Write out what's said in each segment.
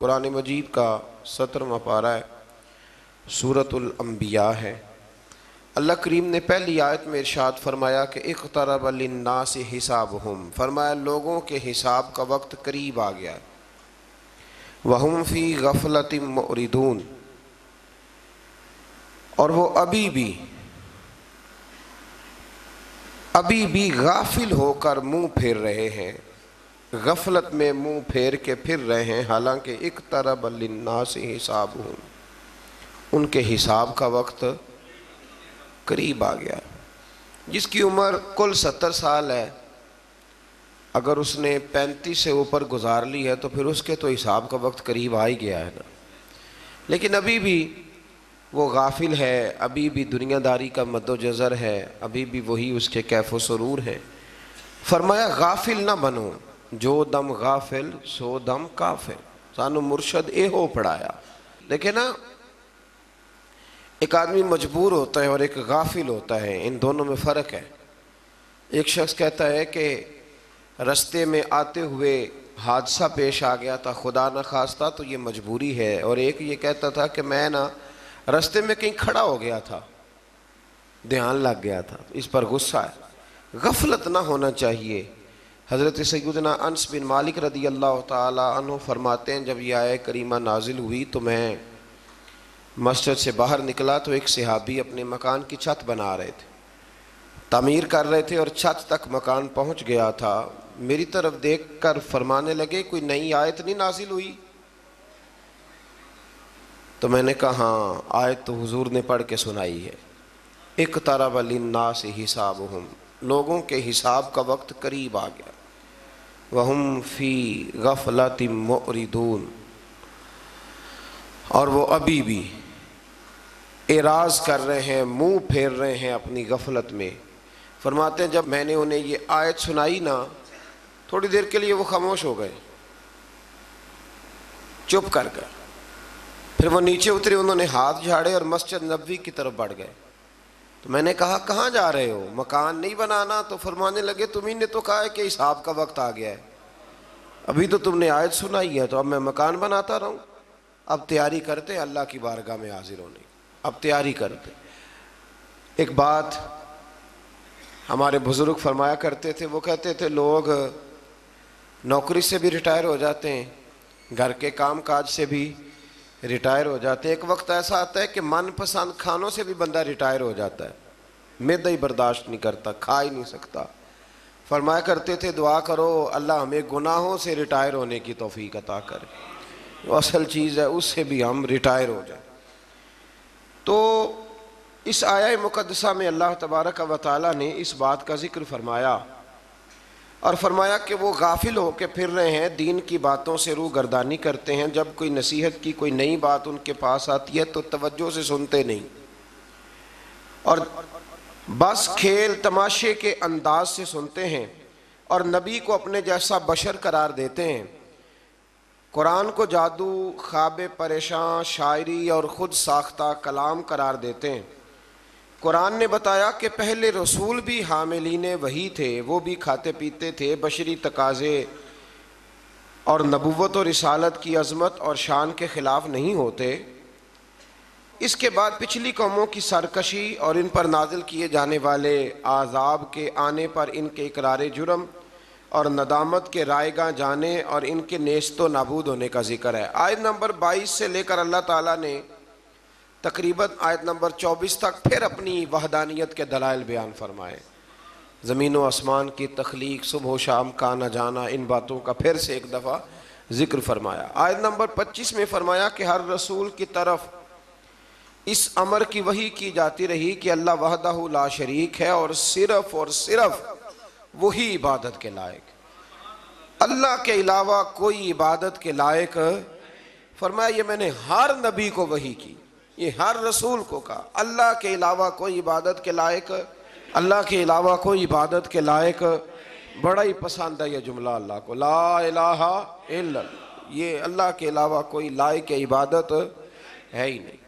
قرآن مجید کا 17واں پارہ ہے، سورۃ الانبیاء ہے۔ اللہ کریم نے پہلی آیت میں ارشاد فرمایا کہ اقترب للناس حسابہم، فرمایا لوگوں کے حساب کا وقت قریب آ گیا، وہم فی غفلۃ معرضون، اور وہ ابھی بھی غافل ہو کر منہ پھیر رہے ہیں، غفلت میں منہ پھیر کے پھر رہے ہیں، حالانکہ اقترب للناس حسابہم، ان کے حساب کا وقت قریب آ گیا۔ جس کی عمر کل 70 سال ہے، اگر اس نے 35 سے اوپر گزار لی ہے تو پھر اس کے تو حساب کا وقت قریب آ ہی گیا ہے نا، لیکن ابھی بھی وہ غافل ہے، ابھی بھی دنیا داری کا مد و جزر ہے، ابھی بھی وہی اس کے کیف و سرور ہے۔ فرمایا غافل نہ بنو، جو دم غافل سو دم کافر، سانو مرشد اے ہو پڑھایا۔ دیکھیں نا، ایک آدمی مجبور ہوتا ہے اور ایک غافل ہوتا ہے، ان دونوں میں فرق ہے۔ ایک شخص کہتا ہے کہ رستے میں آتے ہوئے حادثہ پیش آ گیا تھا، خدا نہ خواستہ تو یہ مجبوری ہے، اور ایک یہ کہتا تھا کہ میں نا رستے میں کہیں کھڑا ہو گیا تھا، دھیان لگ گیا تھا، اس پر غصہ ہے۔ غفلت نہ ہونا چاہیے۔ حضرت سیدنا انس بن مالک رضی اللہ تعالی عنہ فرماتے ہیں، جب یہ آیت کریمہ نازل ہوئی تو میں مسجد سے باہر نکلا تو ایک صحابی اپنے مکان کی چھت بنا رہے تھے، تعمیر کر رہے تھے، اور چھت تک مکان پہنچ گیا تھا۔ میری طرف دیکھ کر فرمانے لگے کوئی نئی آیت نہیں نازل ہوئی؟ تو میں نے کہا ہاں، آیت تو حضور نے پڑھ کے سنائی ہے، اقترب للناس حسابہم، لوگوں کے حساب کا وقت قریب آ گیا، وہم فی غفلۃ معرضون، اور وہ ابھی بھی اعراض کر رہے ہیں، منہ پھیر رہے ہیں اپنی غفلت میں۔ فرماتے ہیں جب میں نے انہیں یہ آیت سنائی نا، تھوڑی دیر کے لیے وہ خاموش ہو گئے، چپ کر گئے، پھر وہ نیچے اترے، انہوں نے ہاتھ جھاڑے اور مسجد نبوی کی طرف بڑھ گئے۔ تو میں نے کہا کہاں جا رہے ہو، مکان نہیں بنانا؟ تو فرمانے لگے تمہیں نے تو کہا ہے کہ حساب کا وقت آ گیا ہے، ابھی تو تم نے آیت سنائی ہے، تو اب میں مکان بناتا رہوں؟ اب تیاری کرتے اللہ کی بارگاہ میں حاضر ہونے، اب تیاری کرتے۔ ایک بات ہمارے بزرگ فرمایا کرتے تھے، وہ کہتے تھے لوگ نوکری سے بھی ریٹائر ہو جاتے ہیں، گھر کے کام کاج سے بھی ریٹائر ہو جاتے ہیں، ایک وقت ایسا آتا ہے کہ من پسند کھانوں سے بھی بندہ ریٹائر ہو جاتا ہے، معدہ ہی برداشت نہیں کرتا، کھا ہی نہیں سکتا۔ فرمایا کرتے تھے دعا کرو اللہ ہمیں گناہوں سے ریٹائر ہونے کی توفیق عطا کرے، وہ اصل چیز ہے، اس سے بھی ہم ریٹائر ہو جائیں۔ تو اس آیہ مقدسہ میں اللہ تبارک و تعالیٰ نے اس بات کا ذکر فرمایا، اور فرمایا کہ وہ غافل ہو کے پھر رہے ہیں، دین کی باتوں سے روح گردانی کرتے ہیں، جب کوئی نصیحت کی کوئی نئی بات ان کے پاس آتی ہے تو توجہ سے سنتے نہیں، اور بس کھیل تماشے کے انداز سے سنتے ہیں، اور نبی کو اپنے جیسا بشر قرار دیتے ہیں، قرآن کو جادو، خواب پریشاں، شاعری اور خود ساختہ کلام قرار دیتے ہیں۔ قرآن نے بتایا کہ پہلے رسول بھی حاملین وحی تھے، وہ بھی کھاتے پیتے تھے، بشری تقاضے اور نبوت و رسالت کی عظمت اور شان کے خلاف نہیں ہوتے۔ اس کے بعد پچھلی قوموں کی سرکشی اور ان پر نازل کیے جانے والے عذاب کے آنے پر ان کے اقرار جرم اور ندامت کے رائگاں جانے اور ان کے نیست و نابود ہونے کا ذکر ہے۔ آیت نمبر 22 سے لے کر اللہ تعالیٰ نے تقریباً آیت نمبر 24 تک پھر اپنی وحدانیت کے دلائل بیان فرمائے، زمین و آسمان کی تخلیق، صبح و شام کا آنا جانا، ان باتوں کا پھر سے ایک دفعہ ذکر فرمایا۔ آیت نمبر 25 میں فرمایا کہ ہر رسول کی طرف اس امر کی وحی کی جاتی رہی کہ اللہ وحدہ لا شریک ہے اور صرف وہی عبادت کے لائق، اللہ کے علاوہ کوئی عبادت کے لائق۔ فرمایا یہ میں نے ہر نبی کو وحی کی، یہ ہر رسول کو کہا، اللہ کے علاوہ کوئی عبادت کے لائق، اللہ کے علاوہ کوئی عبادت کے لائق۔ بڑا ہی پسند ہے یہ جملہ اللہ کو، لا الہ الا اللہ، یہ اللہ کے علاوہ کوئی لائق عبادت ہے ہی نہیں۔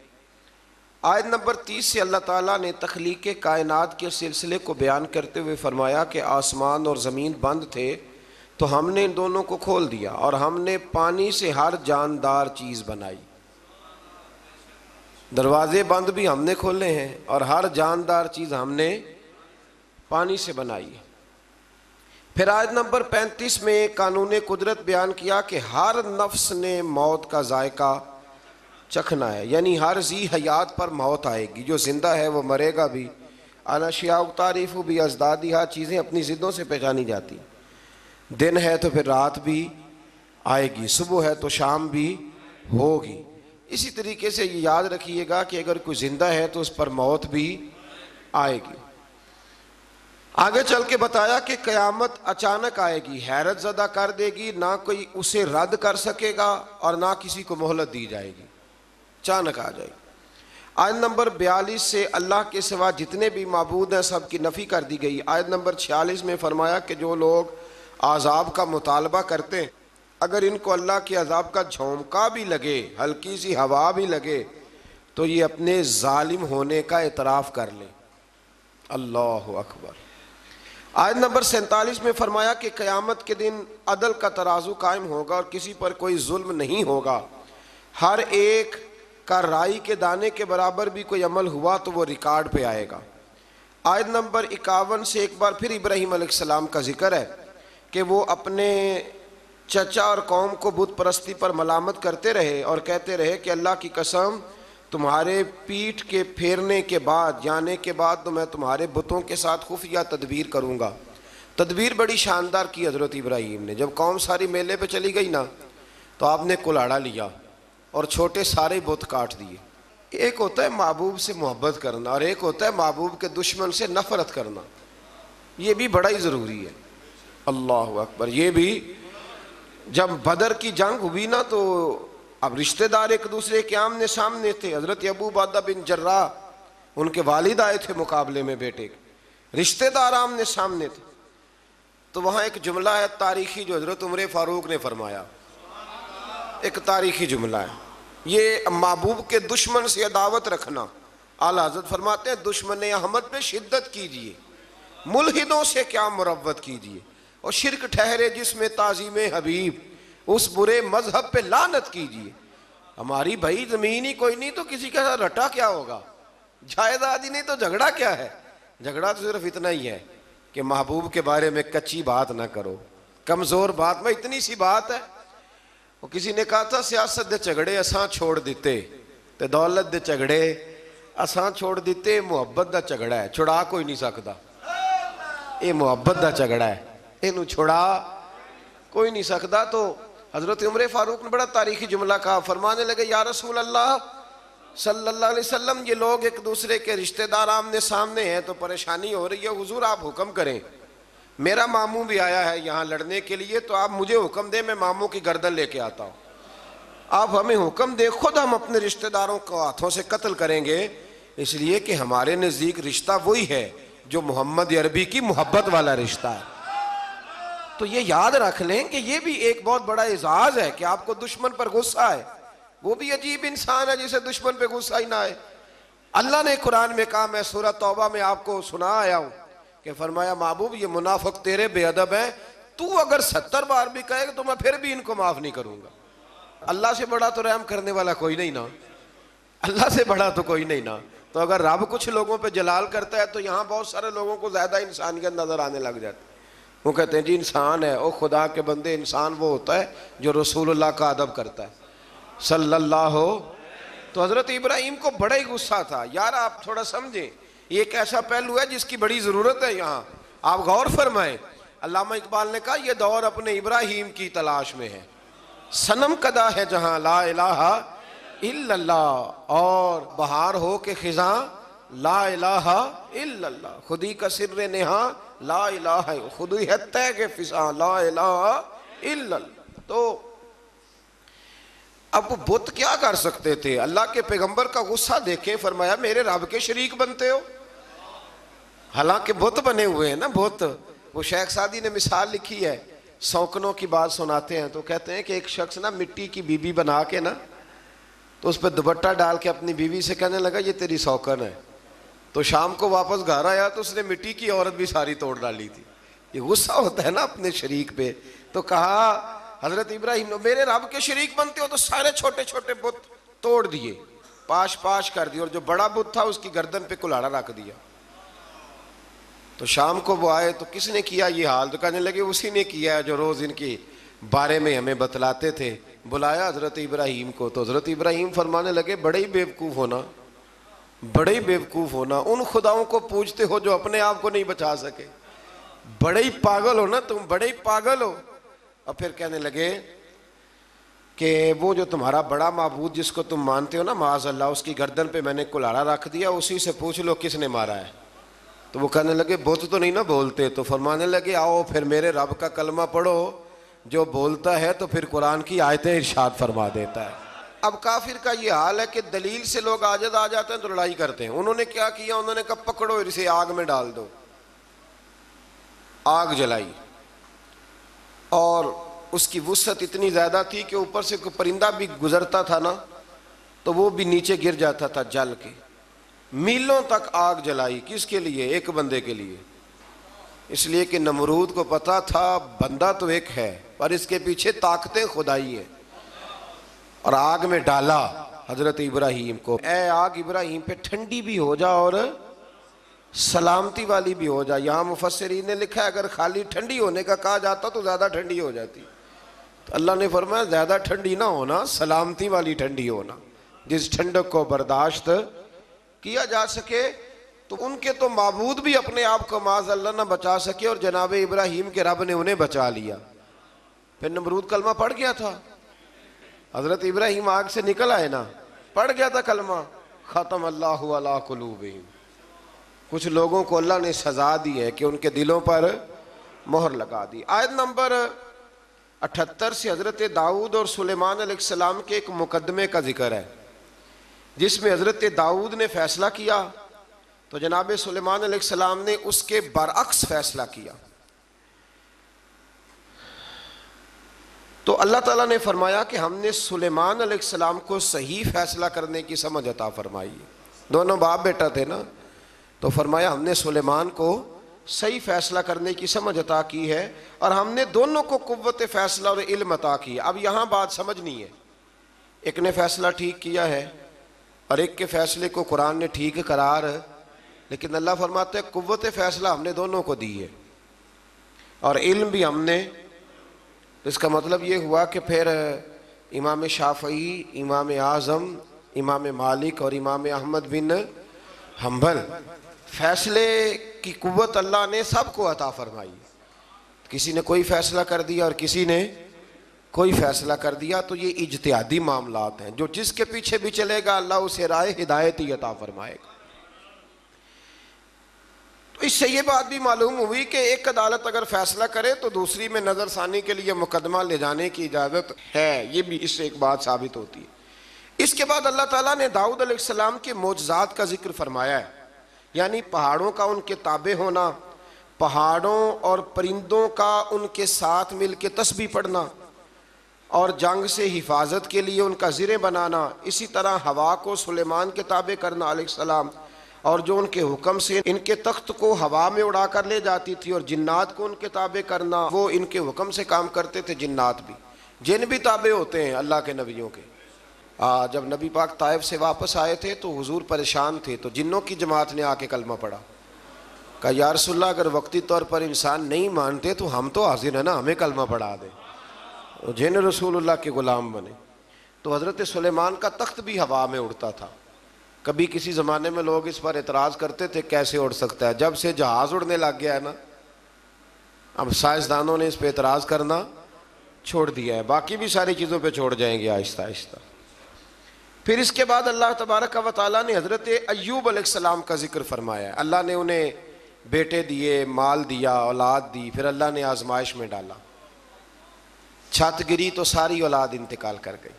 آیت نمبر 30 سے اللہ تعالیٰ نے تخلیق کائنات کے سلسلے کو بیان کرتے ہوئے فرمایا کہ آسمان اور زمین بند تھے تو ہم نے ان دونوں کو کھول دیا اور ہم نے پانی سے ہر جاندار چیز بنائی. دروازے بند بھی ہم نے کھولے ہیں اور ہر جاندار چیز ہم نے پانی سے بنائی. پھر آیت نمبر 35 میں قانون قدرت بیان کیا کہ ہر نفس نے موت کا ذائقہ چکھنا ہے، یعنی ہر ذی حیات پر موت آئے گی. جو زندہ ہے وہ مرے گا بھی. الاشیاء تعریف بھی ازدادیہا، چیزیں اپنی ضدوں سے پہچانی جاتی. دن ہے تو پھر رات بھی آئے گی، صبح ہے تو شام بھی ہوگی. اسی طریقے سے یہ یاد رکھیے گا کہ اگر کوئی زندہ ہے تو اس پر موت بھی آئے گی. آگے چل کے بتایا کہ قیامت اچانک آئے گی، حیرت زدہ کر دے گی، نہ کوئی اسے رد کر سکے گا اور نہ کسی کو مہلت دی جائے گی، اچانک آ جائے گی. آیت نمبر 42 سے اللہ کے سوا جتنے بھی معبود ہیں سب کی نفی کر دی گئی. آیت نمبر 46 میں فرمایا کہ جو لوگ عذاب کا مطالبہ کرتے ہیں اگر ان کو اللہ کے عذاب کا جھونکا بھی لگے، ہلکی سی ہوا بھی لگے، تو یہ اپنے ظالم ہونے کا اعتراف کر لیں. اللہ اکبر. آیت نمبر 47 میں فرمایا کہ قیامت کے دن عدل کا ترازو قائم ہوگا اور کسی پر کوئی ظلم نہیں ہوگا. ہر ایک کا رائی کے دانے کے برابر بھی کوئی عمل ہوا تو وہ ریکارڈ پہ آئے گا. آیت نمبر 51 سے ایک بار پھر ابراہیم علیہ السلام کا ذکر ہے کہ وہ اپنے چچا اور قوم کو بت پرستی پر ملامت کرتے رہے اور کہتے رہے کہ اللہ کی قسم تمہارے پیٹھ کے پھیرنے کے بعد، جانے کے بعد تو میں تمہارے بتوں کے ساتھ خفیہ تدبیر کروں گا. تدبیر بڑی شاندار کی حضرت ابراہیم نے. جب قوم ساری میلے پہ چلی گئی نا تو آپ نے کلاڑا لیا اور چھوٹے سارے بت کاٹ دیے. ایک ہوتا ہے محبوب سے محبت کرنا اور ایک ہوتا ہے محبوب کے دشمن سے نفرت کرنا. یہ بھی بڑا ہی ضروری ہے. اللہ اکبر. یہ بھی جب بدر کی جنگ ہوئی نا تو اب رشتہ دار ایک دوسرے کے آمنے سامنے تھے. حضرت ابو عبیدہ بن جراح ان کے والد آئے تھے مقابلے میں بیٹے کے، رشتہ دار آمنے سامنے تھے. تو وہاں ایک جملہ ہے تاریخی جو حضرت عمر فاروق نے فرمایا، ایک تاریخی جملہ ہے. یہ محبوب کے دشمن سے عداوت رکھنا. اعلیٰ حضرت فرماتے ہیں دشمن احمد پہ شدت کیجیے، ملحدوں سے کیا مروت کیجیے، اور شرک ٹھہرے جس میں تعظیم حبیب، اس برے مذہب پہ لعنت کیجیے. ہماری بھائی زمین ہی کوئی نہیں تو کسی کا رٹا کیا ہوگا، جائیداد ہی نہیں تو جھگڑا کیا ہے. جھگڑا تو صرف اتنا ہی ہے کہ محبوب کے بارے میں کچی بات نہ کرو، کمزور بات میں. اتنی سی بات ہے. وہ کسی نے کہا تھا سیاست دے جھگڑے اساں چھوڑ دیتے تے دولت دے جھگڑے اساں چھوڑ دیتے، محبت دا جھگڑا ہے چھڑا کوئی نہیں سکتا. یہ محبت دا جھگڑا ہے، اینو چھڑا کوئی نہیں سکتا. تو حضرت عمر فاروق نے بڑا تاریخی جملہ کہا، فرمانے لگے یا رسول اللہ صلی اللہ علیہ وسلم یہ لوگ ایک دوسرے کے رشتہ دار آمنے سامنے ہیں تو پریشانی ہو رہی ہے، حضور آپ حکم کریں. میرا ماموں بھی آیا ہے یہاں لڑنے کے لیے تو آپ مجھے حکم دیں، میں ماموں کی گردن لے کے آتا ہوں. آپ ہمیں حکم دیں، خود ہم اپنے رشتہ داروں کو ہاتھوں سے قتل کریں گے، اس لیے کہ ہمارے نزدیک رشتہ وہی ہے جو محمد عربی کی محبت والا رشتہ ہے. تو یہ یاد رکھ لیں کہ یہ بھی ایک بہت بڑا اعزاز ہے کہ آپ کو دشمن پر غصہ ہے. وہ بھی عجیب انسان ہے جسے دشمن پہ غصہ ہی نہ آئے. اللہ نے قرآن میں کہا، میں سورہ توبہ میں آپ کو سنا آیا ہوں کہ فرمایا محبوب یہ منافق تیرے بے ادب ہیں، تو اگر 70 بار بھی کہے گا تو میں پھر بھی ان کو معاف نہیں کروں گا. اللہ سے بڑا تو رحم کرنے والا کوئی نہیں نا، اللہ سے بڑا تو کوئی نہیں نا. تو اگر رب کچھ لوگوں پہ جلال کرتا ہے تو یہاں بہت سارے لوگوں کو زیادہ انسانیت نظر آنے لگ جاتی. وہ کہتے ہیں جی انسان ہے. او خدا کے بندے، انسان وہ ہوتا ہے جو رسول اللہ کا ادب کرتا ہے صلی اللہ ہو. تو حضرت ابراہیم کو بڑا ہی غصہ تھا. یار آپ تھوڑا سمجھیں، یہ ایک ایسا پہلو ہے جس کی بڑی ضرورت ہے یہاں، آپ غور فرمائیں. علامہ اقبال نے کہا یہ دور اپنے ابراہیم کی تلاش میں ہے، صنم کدا ہے جہاں لا الہ الا اللہ، اور بہار ہو کے خزاں لا الہ الا اللہ، خودی کا سر نہاں لا الہ، خودی ہے طے کے فضاں لا الہ الا اللہ. تو اب وہ بت کیا کر سکتے تھے؟ اللہ کے پیغمبر کا غصہ دیکھیں، فرمایا میرے رب کے شریک بنتے ہو. حالانکہ بت بنے ہوئے ہیں نا بت. وہ شیخ سعدی نے مثال لکھی ہے، سوکنوں کی بات سناتے ہیں تو کہتے ہیں کہ ایک شخص نا مٹی کی بیوی بنا کے نا تو اس پہ دوپٹہ ڈال کے اپنی بیوی سے کہنے لگا یہ تیری سوکن ہے. تو شام کو واپس گھر آیا تو اس نے مٹی کی عورت بھی ساری توڑ ڈالی تھی. یہ غصہ ہوتا ہے نا اپنے شریک پہ. تو کہا حضرت ابراہیم نے میرے رب کے شریک بنتے ہو تو سارے چھوٹے چھوٹے بت توڑ دیے, پاش پاش کر دیے, اور جو بڑا بت تھا اس کی گردن پہ کلہاڑا رکھ دیا. تو شام کو وہ آئے تو کس نے کیا یہ حال؟ تو کہنے لگے اسی نے کیا ہے جو روز ان کے بارے میں ہمیں بتلاتے تھے. بلایا حضرت ابراہیم کو, تو حضرت ابراہیم فرمانے لگے بڑے ہی بیوقوف ہونا, بڑے ہی بیوقوف ہونا, ان خداؤں کو پوجتے ہو جو اپنے آپ کو نہیں بچا سکے, بڑے ہی پاگل ہو نا تم, بڑے ہی پاگل ہو. اور پھر کہنے لگے کہ وہ جو تمہارا بڑا معبود جس کو تم مانتے ہو نا معاذ اللہ, اس کی گردن پہ میں نے کلہاڑا رکھ دیا, اسی سے پوچھ لو کس نے مارا ہے. تو وہ کہنے لگے بت تو نہیں نا بولتے. تو فرمانے لگے آؤ پھر میرے رب کا کلمہ پڑھو, جو بولتا ہے تو پھر قرآن کی آیتیں ارشاد فرما دیتا ہے. اب کافر کا یہ حال ہے کہ دلیل سے لوگ عاجز آ جاتے ہیں تو لڑائی کرتے ہیں. انہوں نے کیا کیا؟ انہوں نے کہا پکڑو اسے آگ میں ڈال دو. آگ جلائی, اور اس کی وسعت اتنی زیادہ تھی کہ اوپر سے کوئی پرندہ بھی گزرتا تھا نا تو وہ بھی نیچے گر جاتا تھا جل کے. میلوں تک آگ جلائی. کس کے لیے؟ ایک بندے کے لیے. اس لیے کہ نمرود کو پتا تھا بندہ تو ایک ہے پر اس کے پیچھے طاقتیں خدائی ہیں. اور آگ میں ڈالا حضرت ابراہیم کو. اے آگ ابراہیم پہ ٹھنڈی بھی ہو جا اور سلامتی والی بھی ہو جا. یہاں مفسرین نے لکھا ہے اگر خالی ٹھنڈی ہونے کا کہا جاتا تو زیادہ ٹھنڈی ہو جاتی. تو اللہ نے فرمایا زیادہ ٹھنڈی نہ ہونا, سلامتی والی ٹھنڈی ہونا, جس ٹھنڈک کو برداشت کیا جا سکے. تو ان کے تو معبود بھی اپنے آپ کو معاذ اللہ نہ بچا سکے, اور جناب ابراہیم کے رب نے انہیں بچا لیا. پھر نمرود کلمہ پڑھ گیا تھا, حضرت ابراہیم آگ سے نکل آئے نا, پڑھ گیا تھا کلمہ, ختم اللہ علی قلوبہم. کچھ لوگوں کو اللہ نے سزا دی ہے کہ ان کے دلوں پر مہر لگا دی. آیت نمبر 78 سے حضرت داؤد اور سلیمان علیہ السلام کے ایک مقدمے کا ذکر ہے جس میں حضرت داؤد نے فیصلہ کیا تو جناب سلیمان علیہ السلام نے اس کے برعکس فیصلہ کیا. تو اللہ تعالیٰ نے فرمایا کہ ہم نے سلیمان علیہ السلام کو صحیح فیصلہ کرنے کی سمجھ عطا فرمائی. دونوں باپ بیٹا تھے نا, تو فرمایا ہم نے سلیمان کو صحیح فیصلہ کرنے کی سمجھ عطا کی ہے, اور ہم نے دونوں کو قوت فیصلہ اور علم عطا کی. اب یہاں بات سمجھنی ہے, ایک نے فیصلہ ٹھیک کیا ہے اور ایک کے فیصلے کو قرآن نے ٹھیک قرار, لیکن اللہ فرماتے ہیں قوت فیصلہ ہم نے دونوں کو دی ہے اور علم بھی ہم نے. اس کا مطلب یہ ہوا کہ پھر امام شافعی, امام اعظم, امام مالک اور امام احمد بن حنبل, فیصلے کی قوت اللہ نے سب کو عطا فرمائی. کسی نے کوئی فیصلہ کر دیا اور کسی نے کوئی فیصلہ کر دیا, تو یہ اجتہادی معاملات ہیں. جو جس کے پیچھے بھی چلے گا اللہ اسے رائے ہدایت ہی عطا فرمائے گا. تو اس سے یہ بات بھی معلوم ہوئی کہ ایک عدالت اگر فیصلہ کرے تو دوسری میں نظر ثانی کے لیے مقدمہ لے جانے کی اجازت ہے. یہ بھی اس سے ایک بات ثابت ہوتی ہے. اس کے بعد اللہ تعالیٰ نے داؤد علیہ السلام کے معجزات کا ذکر فرمایا ہے, یعنی پہاڑوں کا ان کے تابع ہونا, پہاڑوں اور پرندوں کا ان کے ساتھ مل کے تسبیح پڑھنا, اور جنگ سے حفاظت کے لیے ان کا زرہ بنانا. اسی طرح ہوا کو سلیمان کے تابع کرنا علیہ السلام, اور جو ان کے حکم سے ان کے تخت کو ہوا میں اڑا کر لے جاتی تھی, اور جنات کو ان کے تابع کرنا, وہ ان کے حکم سے کام کرتے تھے. جنات بھی, جن بھی تابع ہوتے ہیں اللہ کے نبیوں کے. جب نبی پاک طائف سے واپس آئے تھے تو حضور پریشان تھے, تو جنوں کی جماعت نے آ کے کلمہ پڑھا. کہا یا رسول اللہ اگر وقتی طور پر انسان نہیں مانتے تو ہم تو حاضر ہیں نا, ہمیں کلمہ پڑھا دیں. جن رسول اللہ کے غلام بنے. تو حضرت سلیمان کا تخت بھی ہوا میں اڑتا تھا. کبھی کسی زمانے میں لوگ اس پر اعتراض کرتے تھے کیسے اڑ سکتا ہے, جب سے جہاز اڑنے لگ گیا ہے نا اب سائنسدانوں نے اس پہ اعتراض کرنا چھوڑ دیا ہے. باقی بھی ساری چیزوں پہ چھوڑ جائیں گے آہستہ آہستہ. پھر اس کے بعد اللہ تبارک و تعالیٰ نے حضرت ایوب علیہ السلام کا ذکر فرمایا ہے. اللہ نے انہیں بیٹے دیے, مال دیا, اولاد دی, پھر اللہ نے آزمائش میں ڈالا. چھت گری تو ساری اولاد انتقال کر گئی,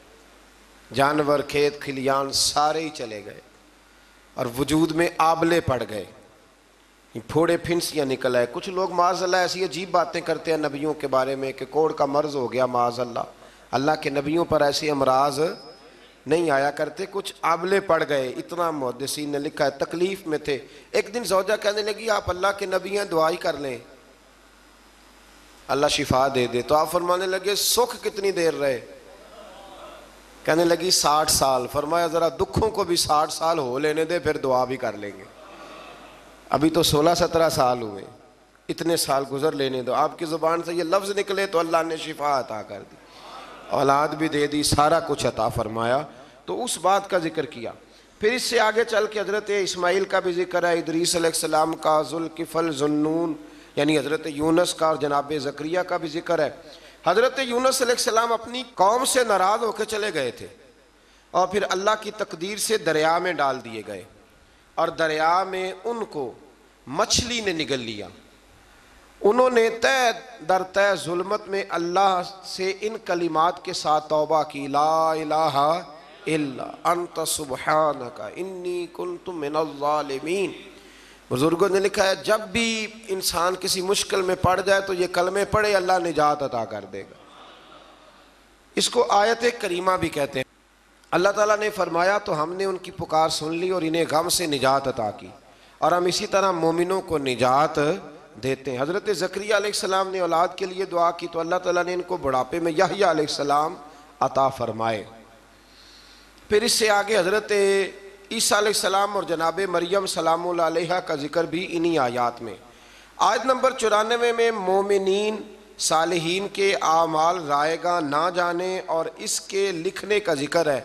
جانور, کھیت کھلیان سارے ہی چلے گئے, اور وجود میں آبلے پڑ گئے, پھوڑے پھنسیاں نکل آئے. کچھ لوگ معاذ اللہ ایسی عجیب باتیں کرتے ہیں نبیوں کے بارے میں کہ کوڑ کا مرض ہو گیا معاذ اللہ. اللہ کے نبیوں پر ایسے امراض نہیں آیا کرتے, کچھ آبلے پڑ گئے. اتنا محدثین نے لکھا ہے تکلیف میں تھے. ایک دن زوجہ کہنے لگی آپ اللہ کے نبی ہیں, دعائی کر لیں. اللہ شفا دے دے. تو آپ فرمانے لگے سکھ کتنی دیر رہے؟ کہنے لگی 60 سال. فرمایا ذرا دکھوں کو بھی 60 سال ہو لینے دے پھر دعا بھی کر لیں گے. ابھی تو 16-17 سال ہوئے, اتنے سال گزر لینے دو. آپ کی زبان سے یہ لفظ نکلے تو اللہ نے شفا عطا کر دی, اولاد بھی دے دی, سارا کچھ عطا فرمایا. تو اس بات کا ذکر کیا. پھر اس سے آگے چل کے حضرت اسماعیل کا بھی ذکر ہے, ادریس علیہ السلام کا, ذوالکفل, ذوالنون یعنی حضرت یونس کا, اور جناب زکریہ کا بھی ذکر ہے. حضرت یونس علیہ السلام اپنی قوم سے ناراض ہو کے چلے گئے تھے اور پھر اللہ کی تقدیر سے دریا میں ڈال دیے گئے, اور دریا میں ان کو مچھلی نے نگل لیا. انہوں نے تہ در تہ ظلمت میں اللہ سے ان کلمات کے ساتھ توبہ کی, لا الہ الا انت سبحانک انی کنت من الظالمین. بزرگوں نے لکھا ہے جب بھی انسان کسی مشکل میں پڑ جائے تو یہ کلمے پڑھے, اللہ نجات عطا کر دے گا. اس کو آیت کریمہ بھی کہتے ہیں. اللہ تعالیٰ نے فرمایا تو ہم نے ان کی پکار سن لی اور انہیں غم سے نجات عطا کی, اور ہم اسی طرح مومنوں کو نجات دیتے ہیں. حضرت زکریا علیہ السلام نے اولاد کے لیے دعا کی تو اللہ تعالیٰ نے ان کو بڑھاپے میں یحییٰ علیہ السلام عطا فرمائے. پھر اس سے آگے حضرت عیسیٰ علیہ السلام اور جناب مریم سلام اللہ علیہا کا ذکر بھی انہی آیات میں. آیت نمبر 94 میں مومنین صالحین کے اعمال رائے گاہ نہ جانے اور اس کے لکھنے کا ذکر ہے.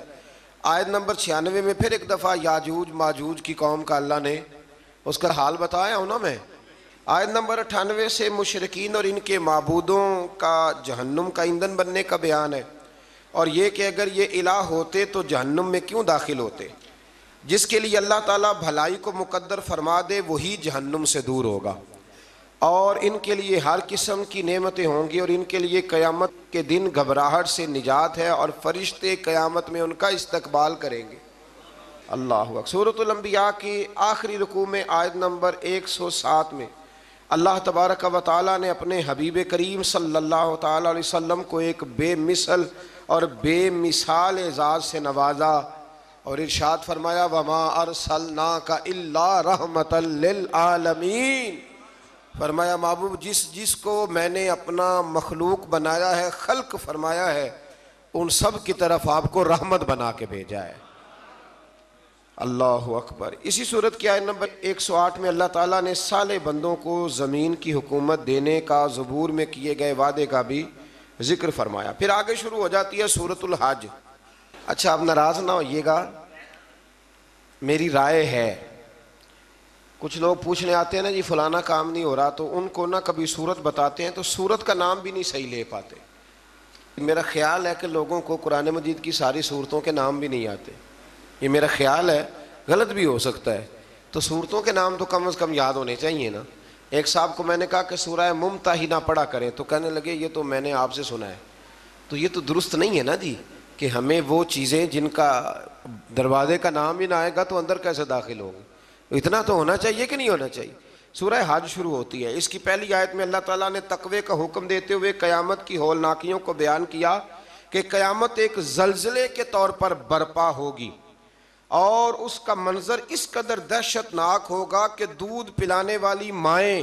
آیت نمبر 96 میں پھر ایک دفعہ یاجوج ماجوج کی قوم کا اللہ نے اس کا حال بتایا ہوں نا میں. آیت نمبر 98 سے مشرکین اور ان کے معبودوں کا جہنم کا ایندھن بننے کا بیان ہے, اور یہ کہ اگر یہ الہ ہوتے تو جہنم میں کیوں داخل ہوتے. جس کے لیے اللہ تعالیٰ بھلائی کو مقدر فرما دے وہی جہنم سے دور ہوگا, اور ان کے لیے ہر قسم کی نعمتیں ہوں گی, اور ان کے لیے قیامت کے دن گھبراہٹ سے نجات ہے, اور فرشتے قیامت میں ان کا استقبال کریں گے. اللہ اکبر. سورۃ الانبیاء کی آخری رکوع میں آیت نمبر 107 میں اللہ تبارک و تعالیٰ نے اپنے حبیب کریم صلی اللہ تعالیٰ علیہ وسلم کو ایک بے مثل اور بے مثال اعزاز سے نوازا, اور ارشاد فرمایا وَمَا أَرْسَلْنَاكَ إِلَّا رَحْمَةً لِلْعَالَمِينَ. فرمایا محبوب جس کو میں نے اپنا مخلوق بنایا ہے, خلق فرمایا ہے, ان سب کی طرف آپ کو رحمت بنا کے بھیجا ہے. اللہ اکبر. اسی صورت کی آیت نمبر 108 میں اللہ تعالیٰ نے صالح بندوں کو زمین کی حکومت دینے کا زبور میں کیے گئے وعدے کا بھی ذکر فرمایا. پھر آگے شروع ہو جاتی ہے سورۃ الحج. اچھا آپ ناراض نہ ہوئیے گا, میری رائے ہے, کچھ لوگ پوچھنے آتے ہیں نا جی فلانا کام نہیں ہو رہا, تو ان کو نہ کبھی سورت بتاتے ہیں تو سورت کا نام بھی نہیں صحیح لے پاتے. میرا خیال ہے کہ لوگوں کو قرآن مجید کی ساری سورتوں کے نام بھی نہیں آتے, یہ میرا خیال ہے, غلط بھی ہو سکتا ہے. تو سورتوں کے نام تو کم از کم یاد ہونے چاہیے نا. ایک صاحب کو میں نے کہا کہ سورہ ممتحنہ پڑھا کریں, تو کہنے لگے یہ تو میں نے آپ سے سنا ہے. تو یہ تو درست نہیں ہے نا جی, کہ ہمیں وہ چیزیں جن کا دروازے کا نام ہی نہ آئے گا تو اندر کیسے داخل ہوگی. اتنا تو ہونا چاہیے کہ نہیں ہونا چاہیے. سورہ حج شروع ہوتی ہے. اس کی پہلی آیت میں اللہ تعالیٰ نے تقوی کا حکم دیتے ہوئے قیامت کی ہولناکیوں کو بیان کیا کہ قیامت ایک زلزلے کے طور پر برپا ہوگی, اور اس کا منظر اس قدر دہشت ناک ہوگا کہ دودھ پلانے والی مائیں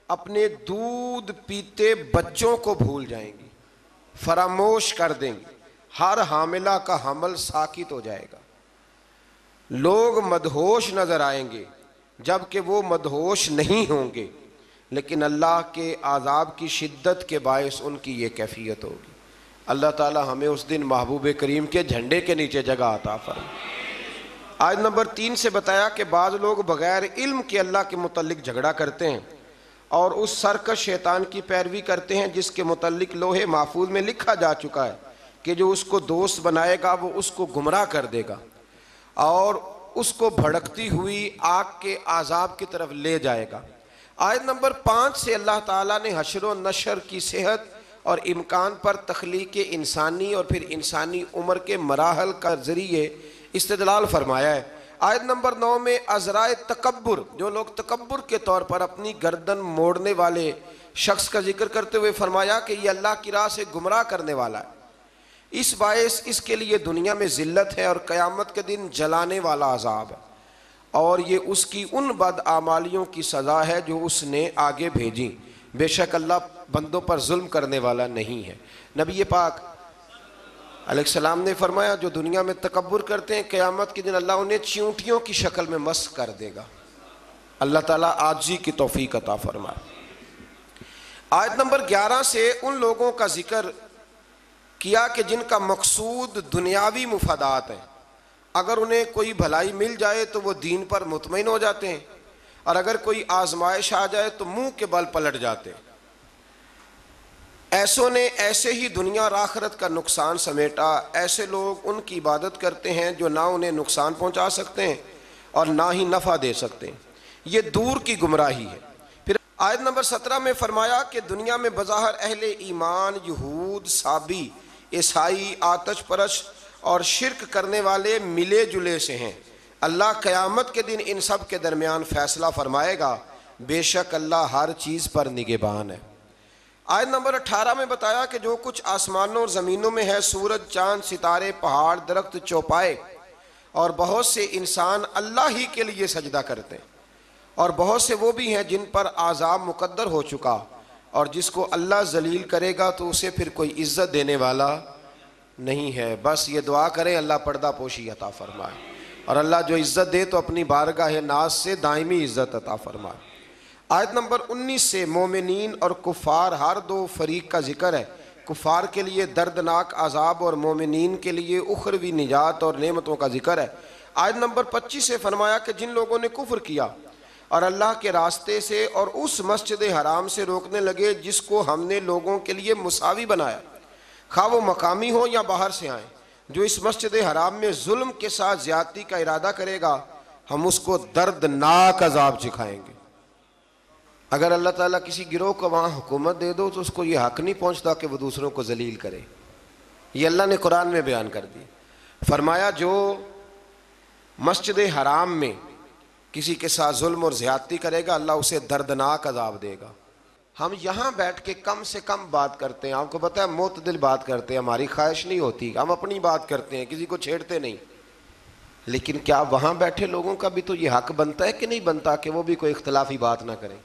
اپنے دودھ پیتے بچوں کو بھول جائیں گی, فراموش کر دیں گی. ہر حاملہ کا حمل ساکت ہو جائے گا. لوگ مدہوش نظر آئیں گے جبکہ وہ مدہوش نہیں ہوں گے, لیکن اللہ کے عذاب کی شدت کے باعث ان کی یہ کیفیت ہوگی. اللہ تعالی ہمیں اس دن محبوب کریم کے جھنڈے کے نیچے جگہ عطا فرمائے. آیت نمبر 3 سے بتایا کہ بعض لوگ بغیر علم کے اللہ کے متعلق جھگڑا کرتے ہیں اور اس سرکش شیطان کی پیروی کرتے ہیں جس کے متعلق لوح محفوظ میں لکھا جا چکا ہے کہ جو اس کو دوست بنائے گا وہ اس کو گمراہ کر دے گا اور اس کو بھڑکتی ہوئی آگ کے عذاب کی طرف لے جائے گا. آیت نمبر 5 سے اللہ تعالیٰ نے حشر و نشر کی صحت اور امکان پر تخلیق انسانی اور پھر انسانی عمر کے مراحل کا ذریعے استدلال فرمایا ہے. آیت نمبر 9 میں عذرائے تکبر, جو لوگ تکبر کے طور پر اپنی گردن موڑنے والے شخص کا ذکر کرتے ہوئے فرمایا کہ یہ اللہ کی راہ سے گمراہ کرنے والا ہے, اس باعث اس کے لیے دنیا میں ذلت ہے اور قیامت کے دن جلانے والا عذاب ہے, اور یہ اس کی ان بد اعمالیوں کی سزا ہے جو اس نے آگے بھیجی. بے شک اللہ بندوں پر ظلم کرنے والا نہیں ہے۔ نبی پاک علیہ السلام نے فرمایا جو دنیا میں تکبر کرتے ہیں قیامت کے دن اللہ انہیں چیونٹیوں کی شکل میں مسخ کر دے گا۔ اللہ تعالیٰ عاجزی کی توفیق عطا فرمائے۔ آیت نمبر 11 سے ان لوگوں کا ذکر کیا کہ جن کا مقصود دنیاوی مفادات ہیں، اگر انہیں کوئی بھلائی مل جائے تو وہ دین پر مطمئن ہو جاتے ہیں، اور اگر کوئی آزمائش آ جائے تو منہ کے بل پلٹ جاتے ہیں۔ ایسوں نے ایسے ہی دنیا اور آخرت کا نقصان سمیٹا، ایسے لوگ ان کی عبادت کرتے ہیں جو نہ انہیں نقصان پہنچا سکتے ہیں اور نہ ہی نفع دے سکتے ہیں، یہ دور کی گمراہی ہے۔ پھر آیت نمبر 17 میں فرمایا کہ دنیا میں بظاہر اہل ایمان، یہود، صابی، عیسائی، آتش پرست اور شرک کرنے والے ملے جلے سے ہیں، اللہ قیامت کے دن ان سب کے درمیان فیصلہ فرمائے گا، بے شک اللہ ہر چیز پر نگہبان ہے۔ آیت نمبر 18 میں بتایا کہ جو کچھ آسمانوں اور زمینوں میں ہے، سورج، چاند، ستارے، پہاڑ، درخت، چوپائے، اور بہت سے انسان اللہ ہی کے لیے سجدہ کرتے ہیں، اور بہت سے وہ بھی ہیں جن پر عذاب مقدر ہو چکا، اور جس کو اللہ ذلیل کرے گا تو اسے پھر کوئی عزت دینے والا نہیں ہے۔ بس یہ دعا کریں اللہ پردہ پوشی عطا فرمائے، اور اللہ جو عزت دے تو اپنی بارگاہ ناز سے دائمی عزت عطا فرمائے۔ آیت نمبر 19 سے مومنین اور کفار ہر دو فریق کا ذکر ہے، کفار کے لیے دردناک عذاب اور مومنین کے لیے اخروی نجات اور نعمتوں کا ذکر ہے۔ آیت نمبر 25 سے فرمایا کہ جن لوگوں نے کفر کیا اور اللہ کے راستے سے اور اس مسجد حرام سے روکنے لگے جس کو ہم نے لوگوں کے لیے مساوی بنایا، خواہ وہ مقامی ہوں یا باہر سے آئیں، جو اس مسجد حرام میں ظلم کے ساتھ زیادتی کا ارادہ کرے گا ہم اس کو دردناک عذاب چکھائیں گے۔ اگر اللہ تعالیٰ کسی گروہ کو وہاں حکومت دے دو تو اس کو یہ حق نہیں پہنچتا کہ وہ دوسروں کو ذلیل کرے، یہ اللہ نے قرآن میں بیان کر دی۔ فرمایا جو مسجد حرام میں کسی کے ساتھ ظلم اور زیادتی کرے گا اللہ اسے دردناک عذاب دے گا۔ ہم یہاں بیٹھ کے کم سے کم بات کرتے ہیں، آپ کو پتہ ہے معتدل بات کرتے ہیں، ہماری خواہش نہیں ہوتی، ہم اپنی بات کرتے ہیں، کسی کو چھیڑتے نہیں، لیکن کیا وہاں بیٹھے لوگوں کا بھی تو یہ حق بنتا ہے کہ نہیں بنتا کہ وہ بھی کوئی اختلافی بات نہ کریں؟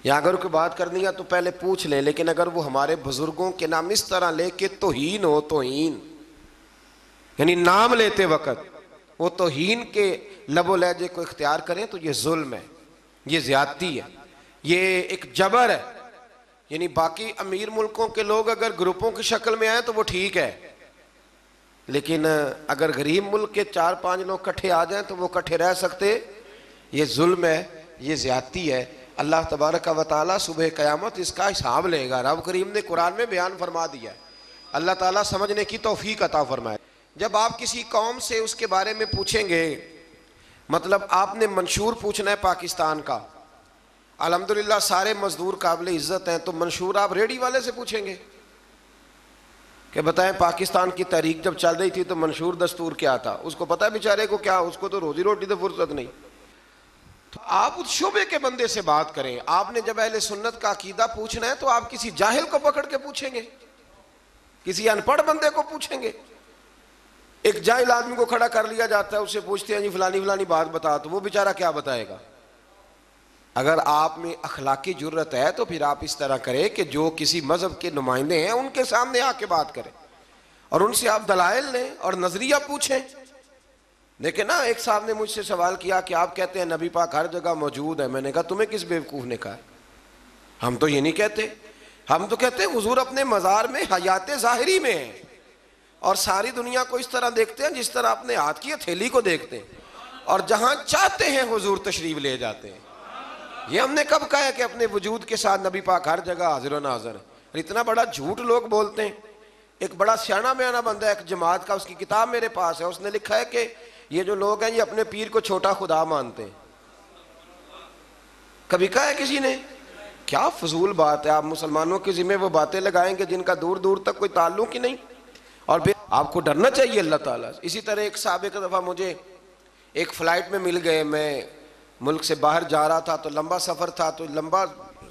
یا اگر کوئی بات کرنی ہے تو پہلے پوچھ لیں، لیکن اگر وہ ہمارے بزرگوں کے نام اس طرح لے کے توہین ہو، توہین یعنی نام لیتے وقت وہ توہین کے لب و لہجے کو اختیار کریں تو یہ ظلم ہے، یہ زیادتی ہے، یہ ایک جبر ہے۔ یعنی باقی امیر ملکوں کے لوگ اگر گروپوں کی شکل میں آئیں تو وہ ٹھیک ہے، لیکن اگر غریب ملک کے 4-5 لوگ کٹھے آ جائیں تو وہ کٹھے رہ سکتے، یہ ظلم ہے، یہ زیادتی ہے۔ اللہ تبارک و تعالیٰ صبح قیامت اس کا حساب لے گا، رب کریم نے قرآن میں بیان فرما دیا ہے۔ اللہ تعالیٰ سمجھنے کی توفیق عطا فرمائے۔ جب آپ کسی قوم سے اس کے بارے میں پوچھیں گے، مطلب آپ نے منشور پوچھنا ہے پاکستان کا، الحمدللہ سارے مزدور قابل عزت ہیں، تو منشور آپ ریڈی والے سے پوچھیں گے کہ بتائیں پاکستان کی تحریک جب چل رہی تھی تو منشور دستور کیا تھا؟ اس کو پتہ ہے بیچارے کو کیا، اس کو تو روزی روٹی تو فرصت نہیں۔ تو آپ اس شعبے کے بندے سے بات کریں۔ آپ نے جب اہل سنت کا عقیدہ پوچھنا ہے تو آپ کسی جاہل کو پکڑ کے پوچھیں گے، کسی ان پڑھ بندے کو پوچھیں گے؟ ایک جاہل آدمی کو کھڑا کر لیا جاتا ہے، اس سے پوچھتے ہیں جی فلانی فلانی بات بتا، تو وہ بیچارہ کیا بتائے گا؟ اگر آپ میں اخلاقی جرت ہے تو پھر آپ اس طرح کریں کہ جو کسی مذہب کے نمائندے ہیں ان کے سامنے آ کے بات کریں اور ان سے آپ دلائل لیں اور نظریہ پوچھیں۔ دیکھیں نا، ایک صاحب نے مجھ سے سوال کیا کہ آپ کہتے ہیں نبی پاک ہر جگہ موجود ہے، میں نے کہا تمہیں کس بیوقوف نے کہا ہے؟ ہم تو یہ نہیں کہتے، ہم تو کہتے ہیں حضور اپنے مزار میں حیات ظاہری میں ہیں اور ساری دنیا کو اس طرح دیکھتے ہیں جس طرح اپنے ہاتھ کی ہتھیلی کو دیکھتے ہیں، اور جہاں چاہتے ہیں حضور تشریف لے جاتے ہیں۔ یہ ہم نے کب کہا ہے کہ اپنے وجود کے ساتھ نبی پاک ہر جگہ حاضر و ناظر ہے؟ اتنا بڑا جھوٹ لوگ بولتے ہیں۔ ایک بڑا سیاںا بیانہ بندہ ہے ایک جماعت کا، اس کی کتاب میرے پاس ہے، اس نے لکھا ہے کہ یہ جو لوگ ہیں یہ اپنے پیر کو چھوٹا خدا مانتے ہیں۔ کبھی کہا ہے کسی نے؟ کیا فضول بات ہے، آپ مسلمانوں کے ذمہ وہ باتیں لگائیں گے جن کا دور دور تک کوئی تعلق ہی نہیں، اور آپ کو ڈرنا چاہیے اللہ تعالیٰ سے۔ اسی طرح ایک صاحب ایک دفعہ مجھے ایک فلائٹ میں مل گئے، میں ملک سے باہر جا رہا تھا تو لمبا سفر تھا، تو لمبا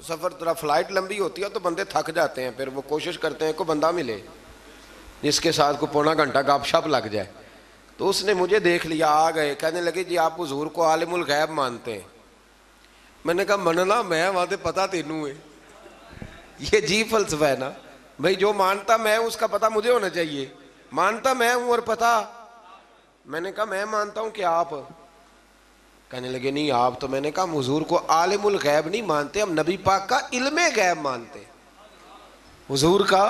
سفر طرح فلائٹ لمبی ہوتی ہے تو بندے تھک جاتے ہیں، پھر وہ کوشش کرتے ہیں کوئی بندہ ملے جس کے ساتھ کو پونا گھنٹہ گپ شپ لگ جائے۔ تو اس نے مجھے دیکھ لیا، آ گئے، کہنے لگے جی آپ حضور کو عالم الغیب مانتے ہیں؟ میں نے کہا مننا میں وہاں تے پتہ تینوں ہے، یہ جی فلسفہ ہے نا بھائی، جو مانتا میں اس کا پتہ مجھے ہونا چاہیے، مانتا میں ہوں اور پتہ. میں نے کہا میں مانتا ہوں کہ آپ. کہنے لگے نہیں آپ تو. میں نے کہا ہم حضور کو عالم الغیب نہیں مانتے، ہم نبی پاک کا علم غیب مانتے. حضور کا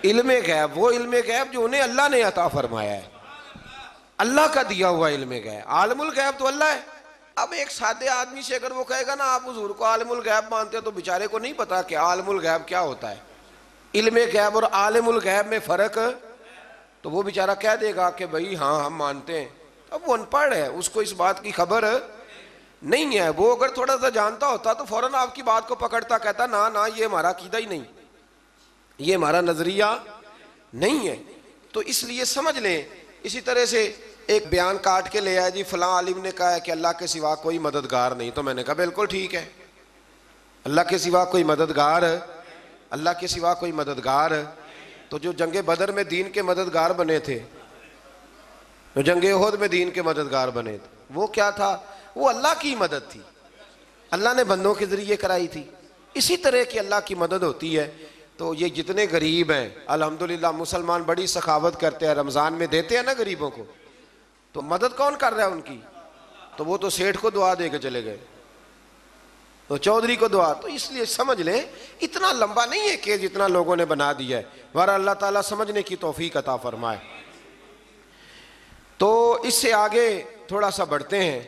علم غیب، وہ علم غیب جو انہیں اللہ نے عطا فرمایا ہے، اللہ کا دیا ہوا علم غیب. عالم الغیب تو اللہ ہے. اب ایک سادے آدمی سے اگر وہ کہے گا نا آپ حضور کو عالم الغیب مانتے، تو بیچارے کو نہیں پتا کہ عالم الغیب کیا ہوتا ہے، علم غیب اور عالم الغیب میں فرق. تو وہ بیچارہ کہہ دے گا کہ بھئی ہاں ہم مانتے ہیں. اب وہ ان پڑھ ہے، اس کو اس بات کی خبر نہیں ہے. وہ اگر تھوڑا سا جانتا ہوتا تو فوراً آپ کی بات کو پکڑتا، کہتا نا نا یہ ہمارا عقیدہ ہی نہیں، یہ ہمارا نظریہ نہیں ہے. تو اس لیے سمجھ لیں. اسی طرح سے ایک بیان کاٹ کے لے آیا جی فلاں عالم نے کہا ہے کہ اللہ کے سوا کوئی مددگار نہیں. تو میں نے کہا بالکل ٹھیک ہے، اللہ کے سوا کوئی مددگار، اللہ کے سوا کوئی مددگار. تو جو جنگ بدر میں دین کے مددگار بنے تھے، جو جنگ احد میں دین کے مددگار بنے تھے، وہ کیا تھا؟ وہ اللہ کی مدد تھی، اللہ نے بندوں کے ذریعے کرائی تھی. اسی طرح کی اللہ کی مدد ہوتی ہے. تو یہ جتنے غریب ہیں الحمدللہ مسلمان بڑی سخاوت کرتے ہیں، رمضان میں دیتے ہیں نا غریبوں کو. تو مدد کون کر رہا ہے ان کی؟ تو وہ تو سیٹھ کو دعا دے کے چلے گئے، تو چودھری کو دعا. تو اس لیے سمجھ لیں اتنا لمبا نہیں ہے کہ جتنا لوگوں نے بنا دیا ہے. بہرحال اللہ تعالیٰ سمجھنے کی توفیق عطا فرمائے. تو اس سے آگے تھوڑا سا بڑھتے ہیں.